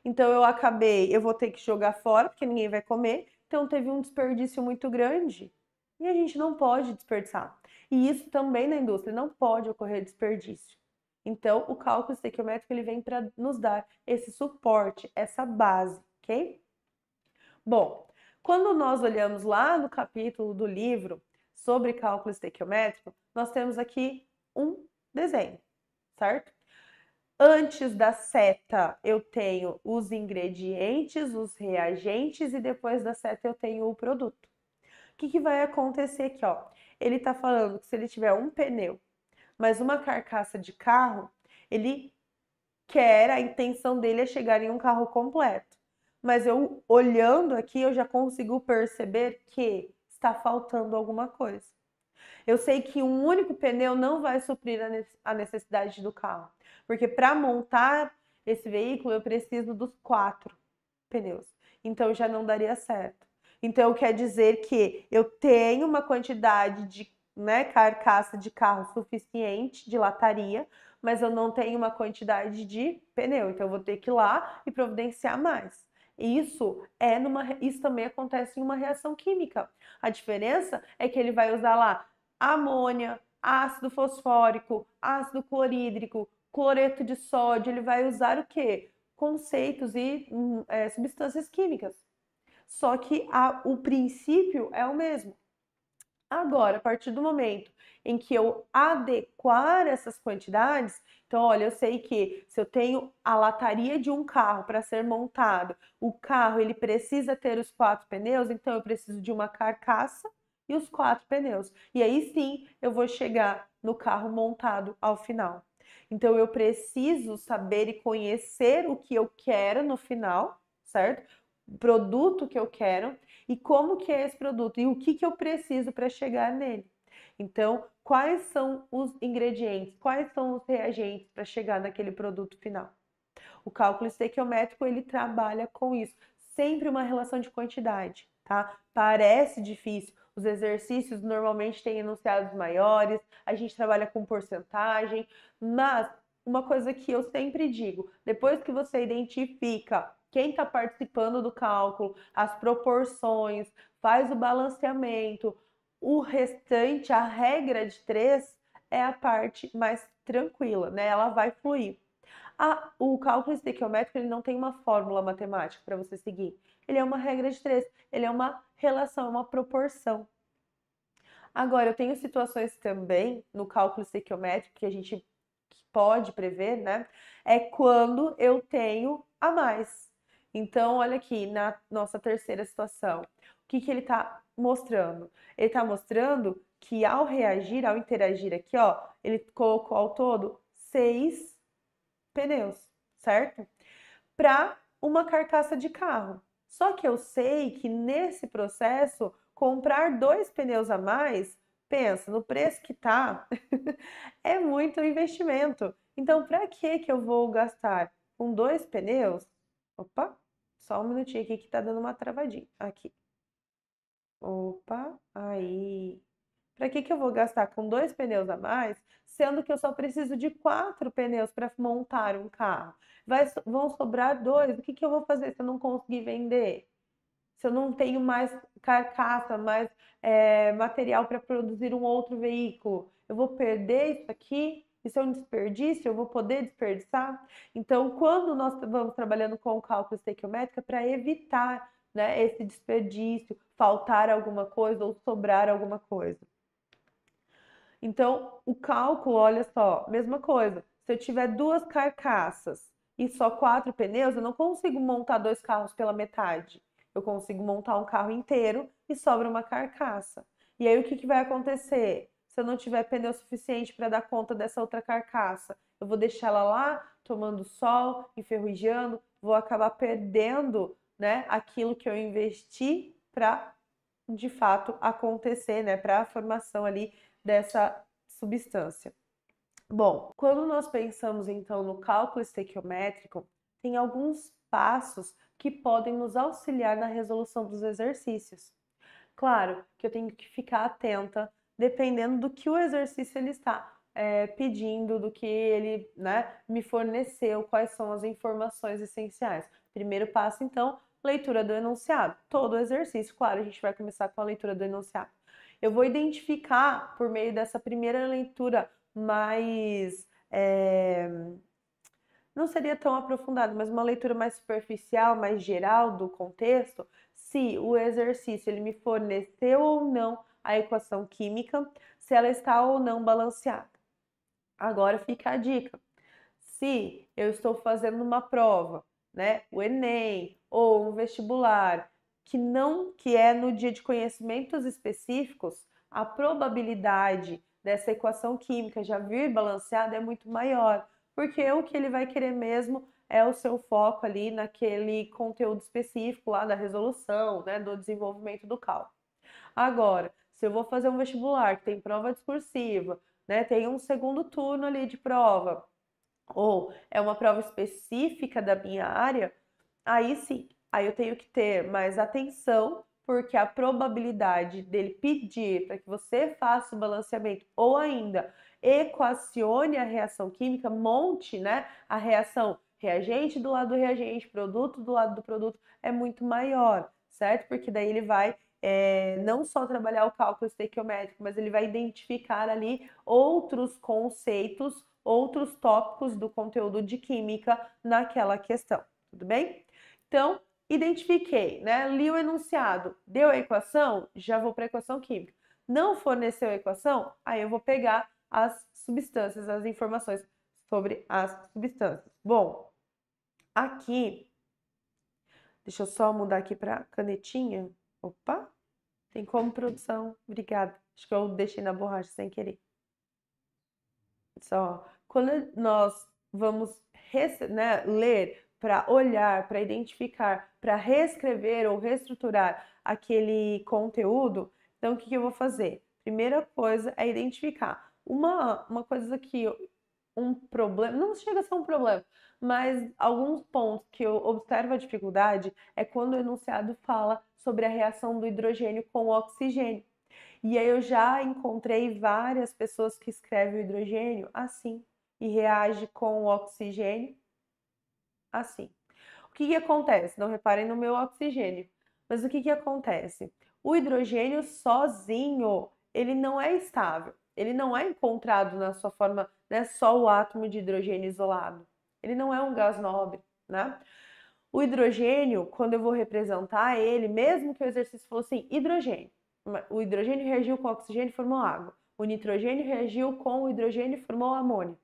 Speaker 3: Então eu vou ter que jogar fora, porque ninguém vai comer, então teve um desperdício muito grande. E a gente não pode desperdiçar. E isso também na indústria, não pode ocorrer desperdício. Então, o cálculo estequiométrico ele vem para nos dar esse suporte, essa base, ok? Bom, quando nós olhamos lá no capítulo do livro sobre cálculo estequiométrico, nós temos aqui um desenho, certo? Antes da seta eu tenho os ingredientes, os reagentes e depois da seta eu tenho o produto. O que vai acontecer aqui, ó? Ele está falando que se ele tiver um pneu mas uma carcaça de carro, ele a intenção dele é chegar em um carro completo. Mas eu olhando aqui, eu já consigo perceber que está faltando alguma coisa. Eu sei que um único pneu não vai suprir a necessidade do carro, porque para montar esse veículo eu preciso dos 4 pneus. Então já não daria certo. Então quer dizer que eu tenho uma quantidade de carcaça de carro suficiente de lataria, mas eu não tenho uma quantidade de pneu, então eu vou ter que ir lá e providenciar mais. Isso também acontece em uma reação química. A diferença é que ele vai usar lá amônia, ácido fosfórico, ácido clorídrico, cloreto de sódio, ele vai usar o quê? Conceitos e substâncias químicas. Só que o princípio é o mesmo. Agora, a partir do momento em que eu adequar essas quantidades, então, olha, eu sei que se eu tenho a lataria de um carro para ser montado, o carro ele precisa ter os 4 pneus, então eu preciso de uma carcaça e os 4 pneus. E aí sim eu vou chegar no carro montado ao final. Então eu preciso saber e conhecer o que eu quero no final, certo? O produto que eu quero e como que é esse produto e o que eu preciso para chegar nele. Então, quais são os ingredientes, quais são os reagentes para chegar naquele produto final? O cálculo estequiométrico, ele trabalha com isso, sempre uma relação de quantidade, tá? Parece difícil, os exercícios normalmente têm enunciados maiores, a gente trabalha com porcentagem, mas uma coisa que eu sempre digo, depois que você identifica quem está participando do cálculo, as proporções, faz o balanceamento, o restante, a regra de 3, é a parte mais tranquila, né? Ela vai fluir. O cálculo estequiométrico ele não tem uma fórmula matemática para você seguir. Ele é uma regra de 3, ele é uma relação, uma proporção. Agora, eu tenho situações também no cálculo estequiométrico que a gente pode prever, né? É quando eu tenho a mais. Então, olha aqui, na nossa terceira situação, o que ele está mostrando? Ele está mostrando que ao reagir, ao interagir aqui, ó, ele colocou ao todo 6 pneus, certo? Para uma carcaça de carro. Só que eu sei que nesse processo, comprar 2 pneus a mais, pensa, no preço que tá, é muito investimento. Então, para que eu vou gastar com 2 pneus? Opa, só um minutinho aqui que tá dando uma travadinha. Aqui. Opa, aí. Para que eu vou gastar com 2 pneus a mais, sendo que eu só preciso de 4 pneus para montar um carro? Vão sobrar 2. O que eu vou fazer se eu não conseguir vender? Se eu não tenho mais carcaça, mais material para produzir um outro veículo? Eu vou perder isso aqui? Isso é um desperdício? Eu vou poder desperdiçar? Então, quando nós vamos trabalhando com o cálculo estequiométrico, para evitar, né, esse desperdício, faltar alguma coisa ou sobrar alguma coisa. Então, o cálculo, olha só, mesma coisa. Se eu tiver 2 carcaças e só 4 pneus, eu não consigo montar 2 carros pela metade. Eu consigo montar um carro inteiro e sobra uma carcaça. E aí o que vai acontecer? Se eu não tiver pneu suficiente para dar conta dessa outra carcaça, eu vou deixar ela lá tomando sol, enferrujando, vou acabar perdendo, né, aquilo que eu investi para de fato acontecer, né, para a formação ali dessa substância. Bom, quando nós pensamos então no cálculo estequiométrico, tem alguns passos que podem nos auxiliar na resolução dos exercícios. Claro que eu tenho que ficar atenta, dependendo do que o exercício ele está pedindo, do que ele, né, me forneceu, quais são as informações essenciais. Primeiro passo, então, leitura do enunciado. Todo exercício, claro, a gente vai começar com a leitura do enunciado. Eu vou identificar, por meio dessa primeira leitura mais não seria tão aprofundada, mas uma leitura mais superficial, mais geral do contexto, se o exercício ele me forneceu ou não a equação química, se ela está ou não balanceada. Agora fica a dica. Se eu estou fazendo uma prova, né, o Enem ou um vestibular, que é no dia de conhecimentos específicos, a probabilidade dessa equação química já vir balanceada é muito maior, porque o que ele vai querer mesmo é o seu foco ali naquele conteúdo específico lá da resolução, né, do desenvolvimento do cálculo. Agora, se eu vou fazer um vestibular que tem prova discursiva, né, tem um segundo turno ali de prova, ou é uma prova específica da minha área, aí sim, aí eu tenho que ter mais atenção, porque a probabilidade dele pedir para que você faça o balanceamento, ou ainda equacione a reação química, monte, né, a reação reagente do lado do reagente, produto do lado do produto, é muito maior, certo? Porque daí ele vai não só trabalhar o cálculo estequiométrico, mas ele vai identificar ali outros conceitos, outros tópicos do conteúdo de química naquela questão, tudo bem? Então, identifiquei, né? Li o enunciado, deu a equação, já vou para a equação química. Não forneceu a equação, aí eu vou pegar as substâncias, as informações sobre as substâncias. Bom, aqui, deixa eu só mudar aqui para canetinha. Opa, tem como produção, obrigada. Acho que eu deixei na borracha sem querer. Só, quando nós vamos ler para olhar, para identificar, para reescrever ou reestruturar aquele conteúdo, então o que eu vou fazer? Primeira coisa é identificar uma coisa que um problema, não chega a ser um problema, mas alguns pontos que eu observo a dificuldade é quando o enunciado fala sobre a reação do hidrogênio com o oxigênio. E aí eu já encontrei várias pessoas que escrevem o hidrogênio assim e reage com o oxigênio assim. O que acontece? Não reparem no meu oxigênio, mas o que acontece? O hidrogênio sozinho, ele não é estável. Ele não é encontrado na sua forma, né, só o átomo de hidrogênio isolado. Ele não é um gás nobre, né? O hidrogênio, quando eu vou representar ele, mesmo que o exercício fosse assim, hidrogênio. O hidrogênio reagiu com o oxigênio e formou água. O nitrogênio reagiu com o hidrogênio e formou amônio.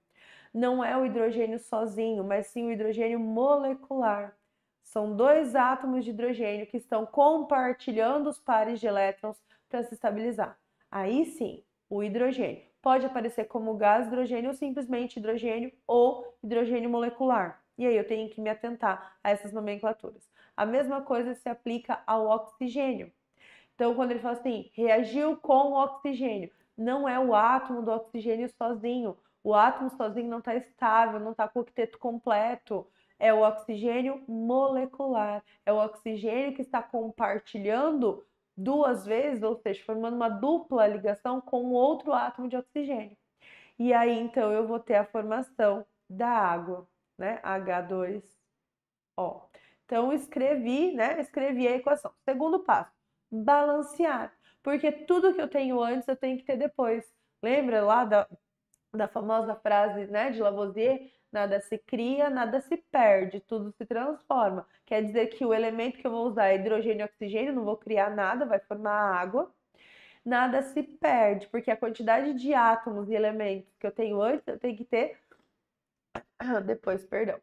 Speaker 3: Não é o hidrogênio sozinho, mas sim o hidrogênio molecular. São dois átomos de hidrogênio que estão compartilhando os pares de elétrons para se estabilizar. Aí sim, o hidrogênio pode aparecer como gás hidrogênio ou simplesmente hidrogênio ou hidrogênio molecular. E aí eu tenho que me atentar a essas nomenclaturas. A mesma coisa se aplica ao oxigênio. Então, quando ele fala assim, reagiu com o oxigênio, não é o átomo do oxigênio sozinho. O átomo sozinho não está estável, não está com o octeto completo. É o oxigênio molecular. É o oxigênio que está compartilhando duas vezes, ou seja, formando uma dupla ligação com outro átomo de oxigênio. E aí, então, eu vou ter a formação da água, né? H2O. Então, escrevi a equação. Segundo passo, balancear. Porque tudo que eu tenho antes, eu tenho que ter depois. Lembra lá da famosa frase, né, de Lavoisier? Nada se cria, nada se perde, tudo se transforma. Quer dizer que o elemento que eu vou usar é hidrogênio e oxigênio, não vou criar nada, vai formar água. Nada se perde, porque a quantidade de átomos e elementos que eu tenho antes, eu tenho que ter depois, perdão.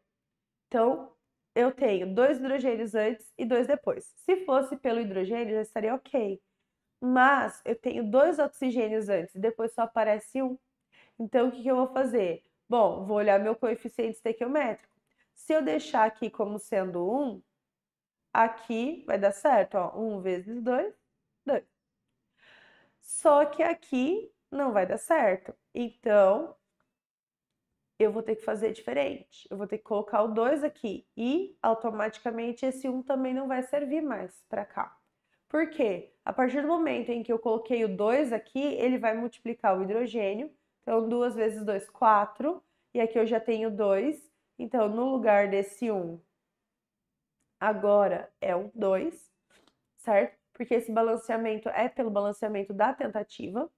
Speaker 3: Então, eu tenho 2 hidrogênios antes e 2 depois. Se fosse pelo hidrogênio, já estaria ok. Mas eu tenho 2 oxigênios antes e depois só aparece um. Então, o que eu vou fazer? Bom, vou olhar meu coeficiente estequiométrico. Se eu deixar aqui como sendo 1, aqui vai dar certo, ó. 1 vezes 2, 2. Só que aqui não vai dar certo. Então, eu vou ter que fazer diferente. Eu vou ter que colocar o 2 aqui e automaticamente esse 1 também não vai servir mais para cá. Por quê? A partir do momento em que eu coloquei o 2 aqui, ele vai multiplicar o hidrogênio. Então, 2 vezes 2, 4. E aqui eu já tenho 2. Então, no lugar desse 1, agora é um 2, certo? Porque esse balanceamento é pelo balanceamento da tentativa.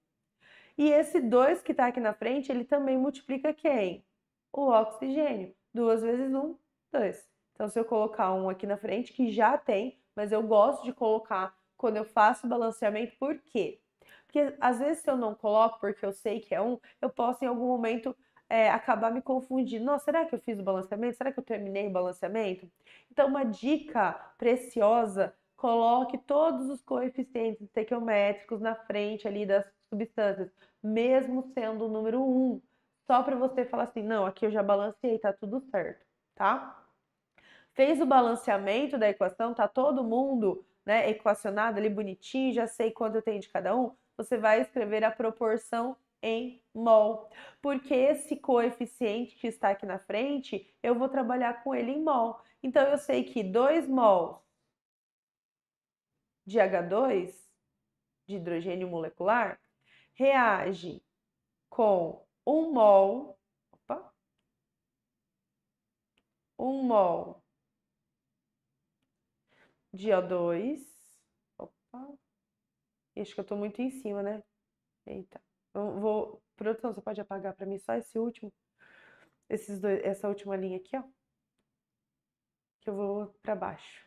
Speaker 3: E esse 2 que está aqui na frente, ele também multiplica quem? O oxigênio. 2 vezes 1, 2. Então, se eu colocar 1 aqui na frente, que já tem, mas eu gosto de colocar quando eu faço o balanceamento, por quê? Porque às vezes se eu não coloco porque eu sei que é 1, eu posso em algum momento acabar me confundindo. Nossa, será que eu fiz o balanceamento? Será que eu terminei o balanceamento? Então, uma dica preciosa, coloque todos os coeficientes estequiométricos na frente ali das substâncias, mesmo sendo o número 1, só para você falar assim, não, aqui eu já balanceei, tá tudo certo, tá? Fez o balanceamento da equação, tá todo mundo, né, equacionado ali bonitinho, já sei quanto tem de cada um, você vai escrever a proporção em mol, porque esse coeficiente que está aqui na frente, eu vou trabalhar com ele em mol. Então, eu sei que 2 mols de H2, de hidrogênio molecular, reage com 1 mol, opa, 1 mol de O2, opa, acho que eu tô muito em cima, né? Eita, produção, você pode apagar para mim só esse último, essa última linha aqui, ó, que eu vou para baixo.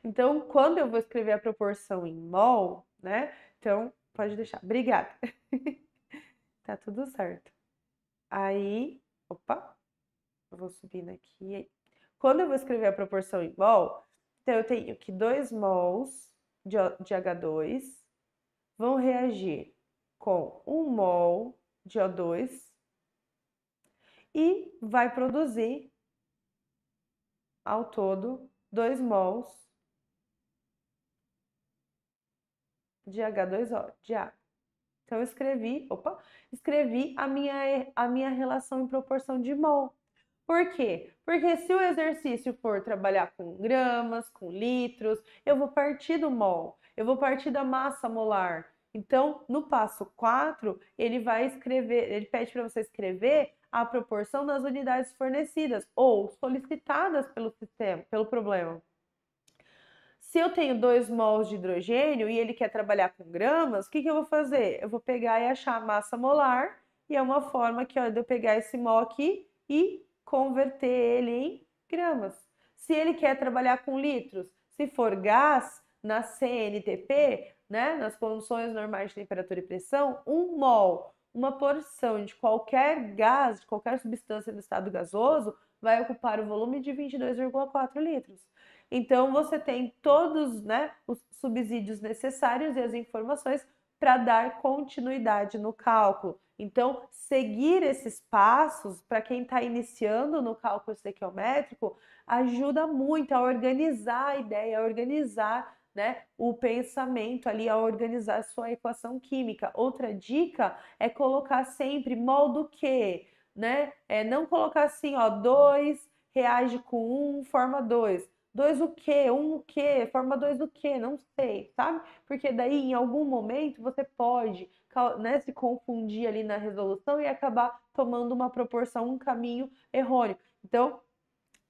Speaker 3: Então, quando eu vou escrever a proporção em mol, né? Então, pode deixar. Obrigada. Tá tudo certo. Aí, opa, eu vou subindo aqui. Quando eu vou escrever a proporção em mol, então eu tenho que 2 mols de H2 vão reagir com 1 mol de O2 e vai produzir ao todo 2 mols de H2O, de água. Então eu escrevi a minha relação em proporção de mol. Por quê? Porque se o exercício for trabalhar com gramas, com litros, eu vou partir do mol, eu vou partir da massa molar. Então, no passo 4, ele pede para você escrever a proporção das unidades fornecidas ou solicitadas pelo sistema, pelo problema. Se eu tenho 2 mols de hidrogênio e ele quer trabalhar com gramas, o que eu vou fazer? Eu vou pegar e achar a massa molar, e é uma forma de eu pegar esse mol aqui e converter ele em gramas. Se ele quer trabalhar com litros, se for gás, na CNTP, né, nas condições normais de temperatura e pressão, 1 mol, uma porção de qualquer gás, de qualquer substância no estado gasoso, vai ocupar o volume de 22,4 litros. Então, você tem todos, né, os subsídios necessários e as informações para dar continuidade no cálculo. Então, seguir esses passos, para quem está iniciando no cálculo estequiométrico, ajuda muito a organizar a ideia, a organizar, né, o pensamento ali, a organizar a sua equação química. Outra dica é colocar sempre mol do quê? Né? Não colocar assim, ó, 2 reage com 1, forma 2. 2 o quê? 1 o quê? Forma 2 o quê? Não sei, sabe? Porque daí, em algum momento, você pode, né, se confundir ali na resolução e acabar tomando uma proporção, um caminho errôneo. Então,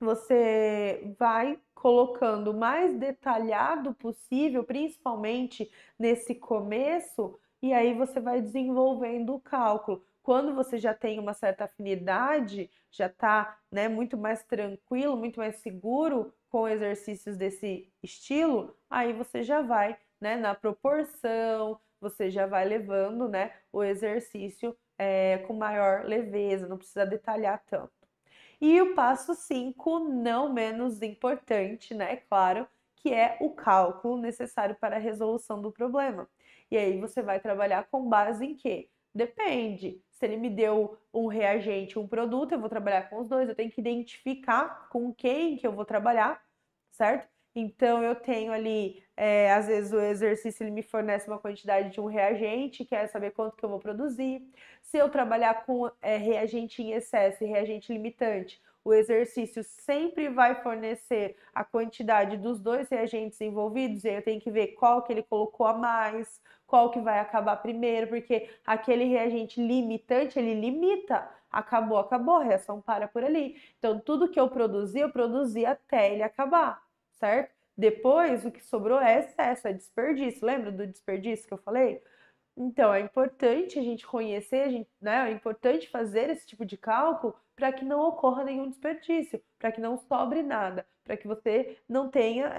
Speaker 3: você vai colocando o mais detalhado possível, principalmente nesse começo, e aí você vai desenvolvendo o cálculo. Quando você já tem uma certa afinidade, já está, né, muito mais tranquilo, muito mais seguro com exercícios desse estilo, aí você já vai, né, na proporção, você já vai levando, né, o exercício com maior leveza, não precisa detalhar tanto. E o passo 5, não menos importante, né? Claro, que é o cálculo necessário para a resolução do problema. E aí você vai trabalhar com base em quê? Depende. Se ele me deu um reagente, um produto, eu vou trabalhar com os dois. Eu tenho que identificar com quem que eu vou trabalhar, certo? Então, eu tenho ali, às vezes o exercício ele me fornece uma quantidade de um reagente, quer saber quanto que eu vou produzir. Se eu trabalhar com reagente em excesso e reagente limitante, o exercício sempre vai fornecer a quantidade dos 2 reagentes envolvidos, e aí eu tenho que ver qual que ele colocou a mais, qual que vai acabar primeiro, porque aquele reagente limitante, ele limita, acabou, a reação para por ali. Então, tudo que eu produzi até ele acabar, certo? Depois, o que sobrou é excesso, é desperdício. Lembra do desperdício que eu falei? Então, é importante a gente conhecer, né? É importante fazer esse tipo de cálculo para que não ocorra nenhum desperdício, para que não sobre nada, para que você não tenha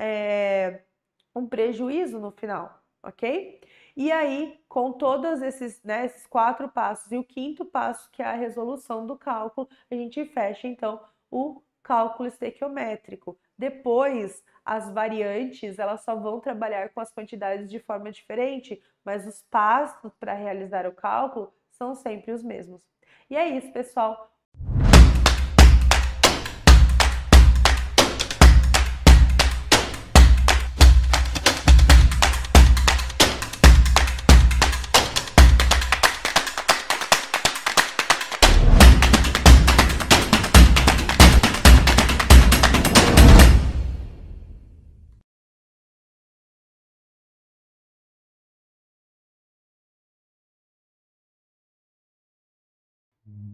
Speaker 3: um prejuízo no final, ok? E aí, com todos esses, né, esses 4 passos e o 5º passo, que é a resolução do cálculo, a gente fecha, então, o cálculo estequiométrico. Depois, as variantes, elas só vão trabalhar com as quantidades de forma diferente, mas os passos para realizar o cálculo são sempre os mesmos. E é isso, pessoal.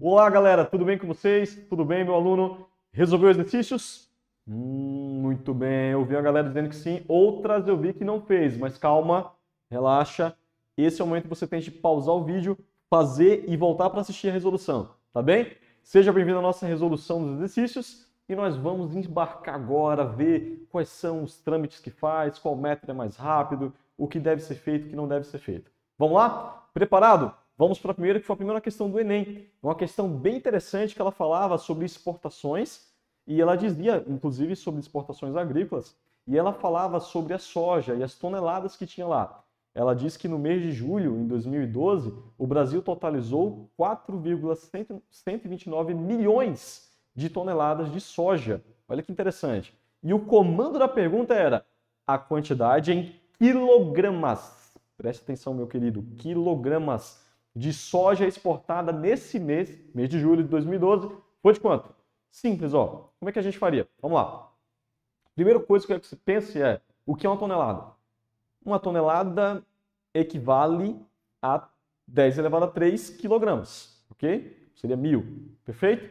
Speaker 4: Olá, galera, tudo bem com vocês? Tudo bem, meu aluno? Resolveu exercícios? Muito bem, eu vi a galera dizendo que sim, outras eu vi que não fez, mas calma, relaxa. Esse é o momento que você tem de pausar o vídeo, fazer e voltar para assistir a resolução, tá bem? Seja bem-vindo à nossa resolução dos exercícios e nós vamos embarcar agora, ver quais são os trâmites que faz, qual método é mais rápido, o que deve ser feito, o que não deve ser feito. Vamos lá? Preparado? Vamos para a primeira, que foi a primeira questão do Enem. Uma questão bem interessante que ela falava sobre exportações e ela dizia, inclusive, sobre exportações agrícolas e ela falava sobre a soja e as toneladas que tinha lá. Ela diz que no mês de julho, em 2012, o Brasil totalizou 4,129 milhões de toneladas de soja. Olha que interessante. E o comando da pergunta era a quantidade em quilogramas. Preste atenção, meu querido, quilogramas de soja exportada nesse mês de julho de 2012, foi de quanto? Simples, ó. Como é que a gente faria? Vamos lá. Primeira coisa que eu quero que você pense é, o que é uma tonelada? Uma tonelada equivale a 10 elevado a 3 quilogramas, ok? Seria 1000, perfeito?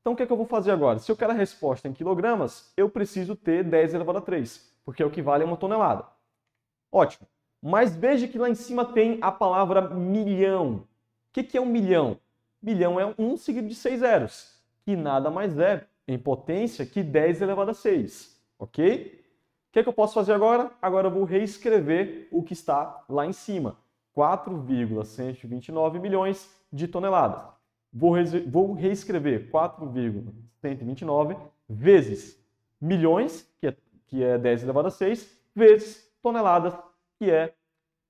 Speaker 4: Então o que é que eu vou fazer agora? Se eu quero a resposta em quilogramas, eu preciso ter 10 elevado a 3, porque é o que vale a uma tonelada. Ótimo. Mas veja que lá em cima tem a palavra milhão. O que é um milhão? Milhão é 1 seguido de 6 zeros, que nada mais é, em potência, que 10 elevado a 6. Ok? O que é que eu posso fazer agora? Agora eu vou reescrever o que está lá em cima. 4,129 milhões de toneladas. Vou reescrever 4,129 vezes milhões, que é 10 elevado a 6, vezes toneladas, que é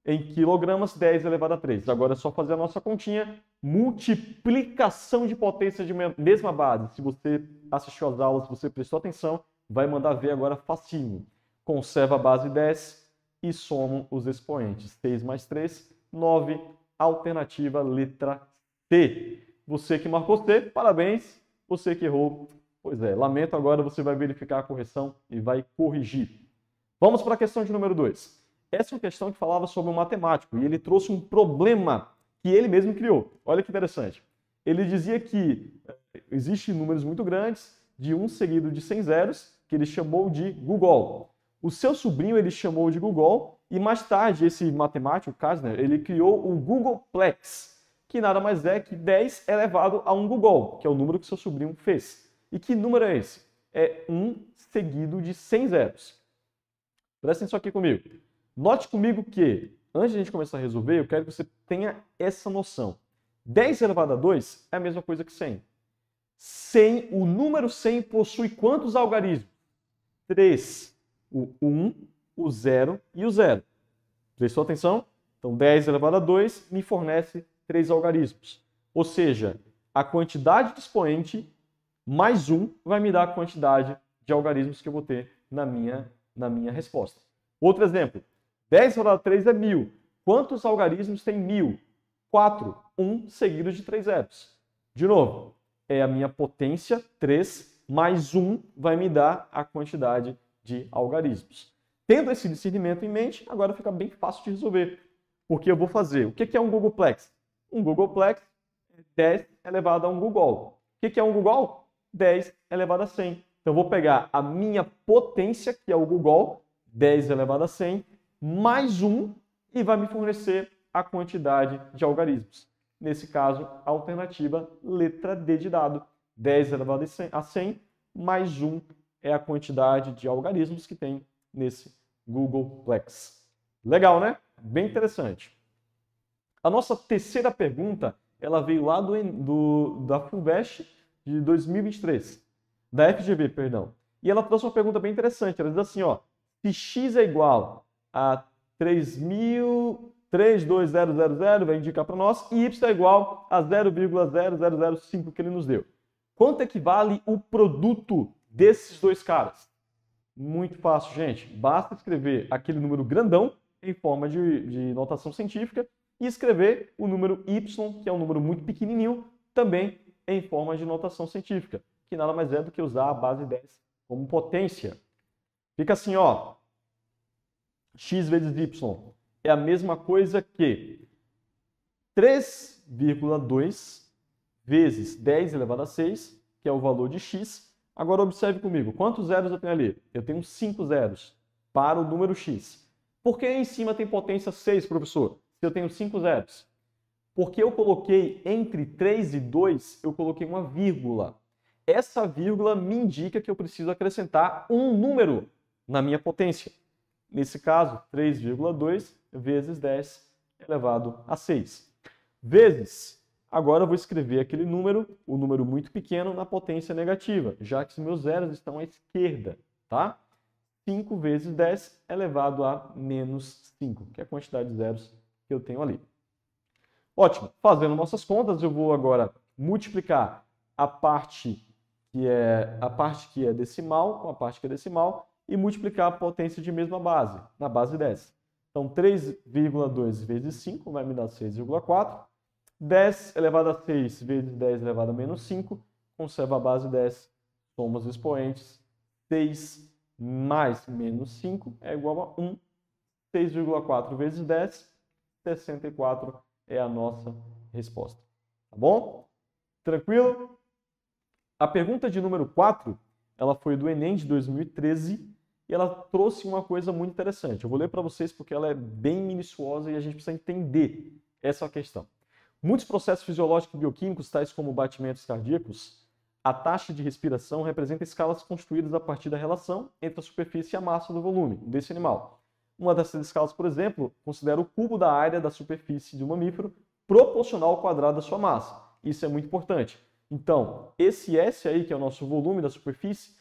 Speaker 4: em quilogramas, 10 elevado a 3. Agora é só fazer a nossa continha, multiplicação de potência de mesma base. Se você assistiu às aulas, se você prestou atenção, vai mandar ver agora facinho. Conserva a base 10 e somam os expoentes. 6 mais 3, 9, alternativa letra C. Você que marcou C, parabéns. Você que errou, pois é, lamento, agora você vai verificar a correção e vai corrigir. Vamos para a questão de número 2. Essa é uma questão que falava sobre um matemático e ele trouxe um problema que ele mesmo criou. Olha que interessante. Ele dizia que existem números muito grandes, de 1 seguido de 100 zeros, que ele chamou de Google. O seu sobrinho ele chamou de Google e mais tarde esse matemático, Kastner, ele criou o Googleplex, que nada mais é que 10 elevado a 1 Google, que é o número que seu sobrinho fez. E que número é esse? É 1 seguido de 100 zeros. Presta atenção aqui comigo. Note comigo que, antes de a gente começar a resolver, eu quero que você tenha essa noção. 10 elevado a 2 é a mesma coisa que 100. O número 100 possui quantos algarismos? 3. O 1, o 0 e o 0. Prestou atenção? Então, 10 elevado a 2 me fornece 3 algarismos. Ou seja, a quantidade de expoente mais 1 vai me dar a quantidade de algarismos que eu vou ter na minha resposta. Outro exemplo. 10 elevado a 3 é 1000. Quantos algarismos tem 1000? 4. 1 seguido de 3 zeros. De novo, é a minha potência, 3, mais 1 vai me dar a quantidade de algarismos. Tendo esse discernimento em mente, agora fica bem fácil de resolver. Porque eu vou fazer. O que é um Googleplex? Um Googleplex é 10 elevado a 1 Google. O que é um Google? 10 elevado a 100. Então eu vou pegar a minha potência, que é o Google, 10 elevado a 100, mais 1, e vai me fornecer a quantidade de algarismos. Nesse caso, a alternativa letra D de dado. 10 elevado a 100, mais 1 é a quantidade de algarismos que tem nesse Googleplex. Legal, né? Bem interessante. A nossa terceira pergunta, ela veio lá da FUVEST de 2023. Da FGV, perdão. E ela trouxe uma pergunta bem interessante. Ela diz assim, ó, se x é igual a 3.32000, vai indicar para nós, e y é igual a 0,0005 que ele nos deu. Quanto equivale o produto desses dois caras? Muito fácil, gente. Basta escrever aquele número grandão em forma de notação científica e escrever o número y, que é um número muito pequenininho, também em forma de notação científica, que nada mais é do que usar a base 10 como potência. Fica assim, ó, x vezes y é a mesma coisa que 3,2 vezes 10 elevado a 6, que é o valor de x. Agora observe comigo, quantos zeros eu tenho ali? Eu tenho 5 zeros para o número x. Por que em cima tem potência 6, professor? Se eu tenho 5 zeros? Porque eu coloquei entre 3 e 2, eu coloquei uma vírgula. Essa vírgula me indica que eu preciso acrescentar um número na minha potência. Nesse caso, 3,2 vezes 10 elevado a 6. Vezes, agora eu vou escrever aquele número, o número muito pequeno, na potência negativa, já que os meus zeros estão à esquerda, tá? 5 vezes 10 elevado a menos 5, que é a quantidade de zeros que eu tenho ali. Ótimo. Fazendo nossas contas, eu vou agora multiplicar a parte que é decimal com a parte que é decimal e multiplicar a potência de mesma base, na base 10. Então, 3,2 vezes 5 vai me dar 6,4. 10 elevado a 6 vezes 10 elevado a menos 5, conserva a base 10, soma os expoentes. 6 mais menos 5 é igual a 1. 6,4 vezes 10, 64 é a nossa resposta. Tá bom? Tranquilo? A pergunta de número 4, ela foi do Enem de 2013 e ela trouxe uma coisa muito interessante. Eu vou ler para vocês porque ela é bem minuciosa e a gente precisa entender essa questão. Muitos processos fisiológicos e bioquímicos, tais como batimentos cardíacos, a taxa de respiração representa escalas construídas a partir da relação entre a superfície e a massa do volume desse animal. Uma dessas escalas, por exemplo, considera o cubo da área da superfície de um mamífero proporcional ao quadrado da sua massa. Isso é muito importante. Então, esse S aí, que é o nosso volume da superfície,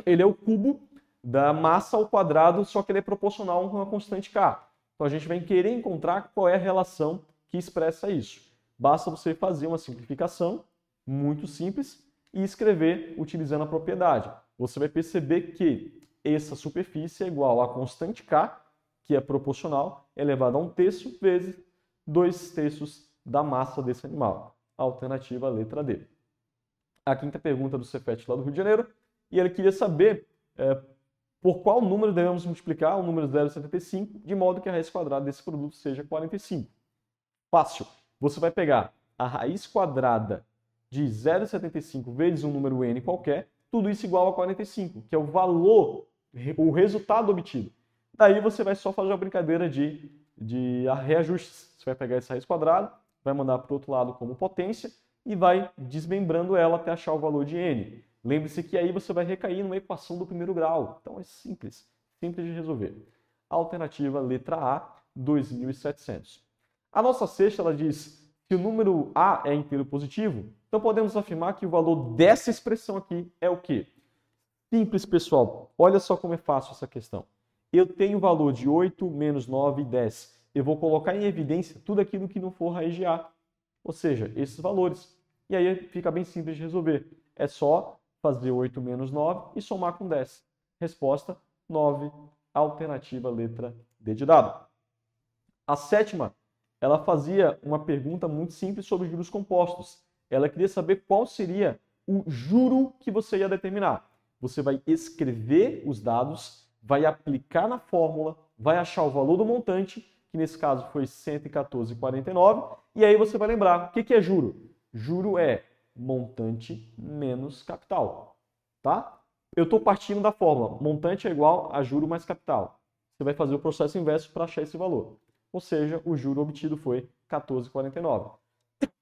Speaker 4: ele é o cubo da massa ao quadrado, só que ele é proporcional a uma constante K. Então, a gente vai querer encontrar qual é a relação que expressa isso. Basta você fazer uma simplificação muito simples e escrever utilizando a propriedade. Você vai perceber que essa superfície é igual a constante K, que é proporcional, elevado a 1/3 vezes 2/3 da massa desse animal. Alternativa, letra D. A quinta pergunta do Cefet lá do Rio de Janeiro, e ele queria saber por qual número devemos multiplicar o número 0,75, de modo que a raiz quadrada desse produto seja 45. Fácil. Você vai pegar a raiz quadrada de 0,75 vezes um número n qualquer, tudo isso igual a 45, que é o valor, o resultado obtido. Daí você vai só fazer a brincadeira de reajustes. Você vai pegar essa raiz quadrada, vai mandar para o outro lado como potência e vai desmembrando ela até achar o valor de n. Lembre-se que aí você vai recair numa equação do primeiro grau. Então é simples, simples de resolver. Alternativa letra A, 2.700. A nossa sexta, ela diz que o número A é inteiro positivo, então podemos afirmar que o valor dessa expressão aqui é o quê? Simples, pessoal. Olha só como é fácil essa questão. Eu tenho o valor de 8, menos 9 e 10. Eu vou colocar em evidência tudo aquilo que não for raiz de A. Ou seja, esses valores. E aí fica bem simples de resolver. É só fazer 8 menos 9 e somar com 10. Resposta 9, alternativa letra D de dado. A sétima, ela fazia uma pergunta muito simples sobre juros compostos. Ela queria saber qual seria o juro que você ia determinar. Você vai escrever os dados, vai aplicar na fórmula, vai achar o valor do montante, que nesse caso foi 114,49, e aí você vai lembrar, o que é juro? Juro é montante menos capital, tá? Eu estou partindo da fórmula, montante é igual a juro mais capital. Você vai fazer o processo inverso para achar esse valor. Ou seja, o juro obtido foi 14,49.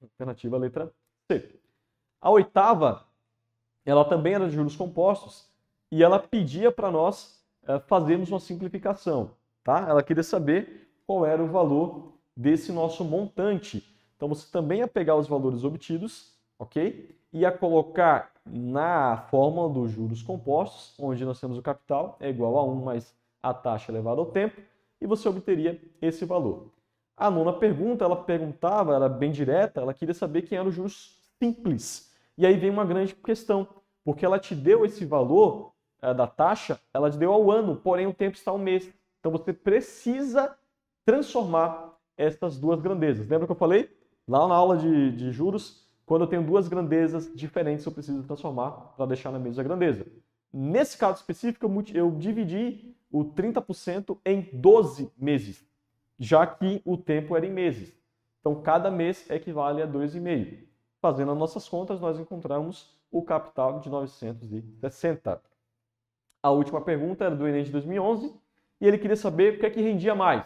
Speaker 4: Alternativa letra C. A oitava, ela também era de juros compostos e ela pedia para nós fazermos uma simplificação, tá? Ela queria saber qual era o valor desse nosso montante. Então você também ia pegar os valores obtidos, ok? E ia colocar na fórmula dos juros compostos, onde nós temos o capital é igual a 1 mais a taxa elevada ao tempo, e você obteria esse valor. A nona pergunta, ela perguntava, era bem direta, ela queria saber quem eram os juros simples. E aí vem uma grande questão, porque ela te deu esse valor da taxa, ela te deu ao ano, porém o tempo está ao mês. Então você precisa transformar essas duas grandezas. Lembra que eu falei? Lá na aula de juros, quando eu tenho duas grandezas diferentes, eu preciso transformar para deixar na mesma grandeza. Nesse caso específico, eu dividi o 30% em 12 meses, já que o tempo era em meses. Então, cada mês equivale a 2,5. fazendo as nossas contas, nós encontramos o capital de 960. A última pergunta era do Enem de 2011 e ele queria saber o que é que rendia mais,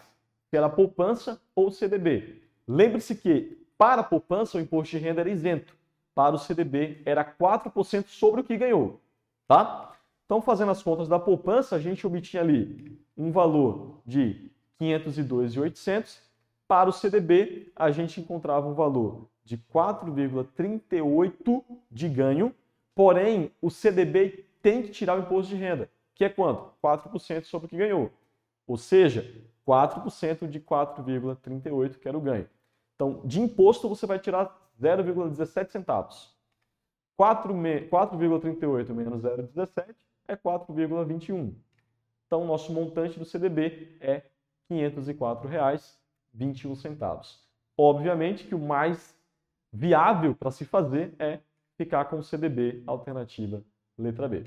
Speaker 4: se era poupança ou CDB. Lembre-se que para a poupança o imposto de renda era isento, para o CDB era 4% sobre o que ganhou, tá? Então, fazendo as contas da poupança, a gente obtinha ali um valor de 502.800. Para o CDB, a gente encontrava um valor de 4,38 de ganho, porém, o CDB tem que tirar o imposto de renda, que é quanto? 4% sobre o que ganhou. Ou seja, 4% de 4,38, que era o ganho. Então, de imposto, você vai tirar 0,17 centavos. 4,38 menos 0,17 é 4,21. Então, o nosso montante do CDB é R$ 504,21. Obviamente que o mais viável para se fazer é ficar com o CDB alternativa letra B.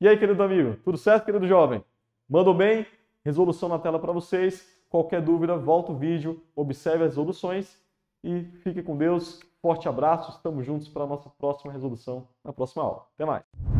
Speaker 4: E aí, querido amigo, tudo certo, querido jovem? Mandou bem? Resolução na tela para vocês. Qualquer dúvida, volta o vídeo, observe as resoluções e fique com Deus. Forte abraço, estamos juntos para a nossa próxima resolução na próxima aula. Até mais!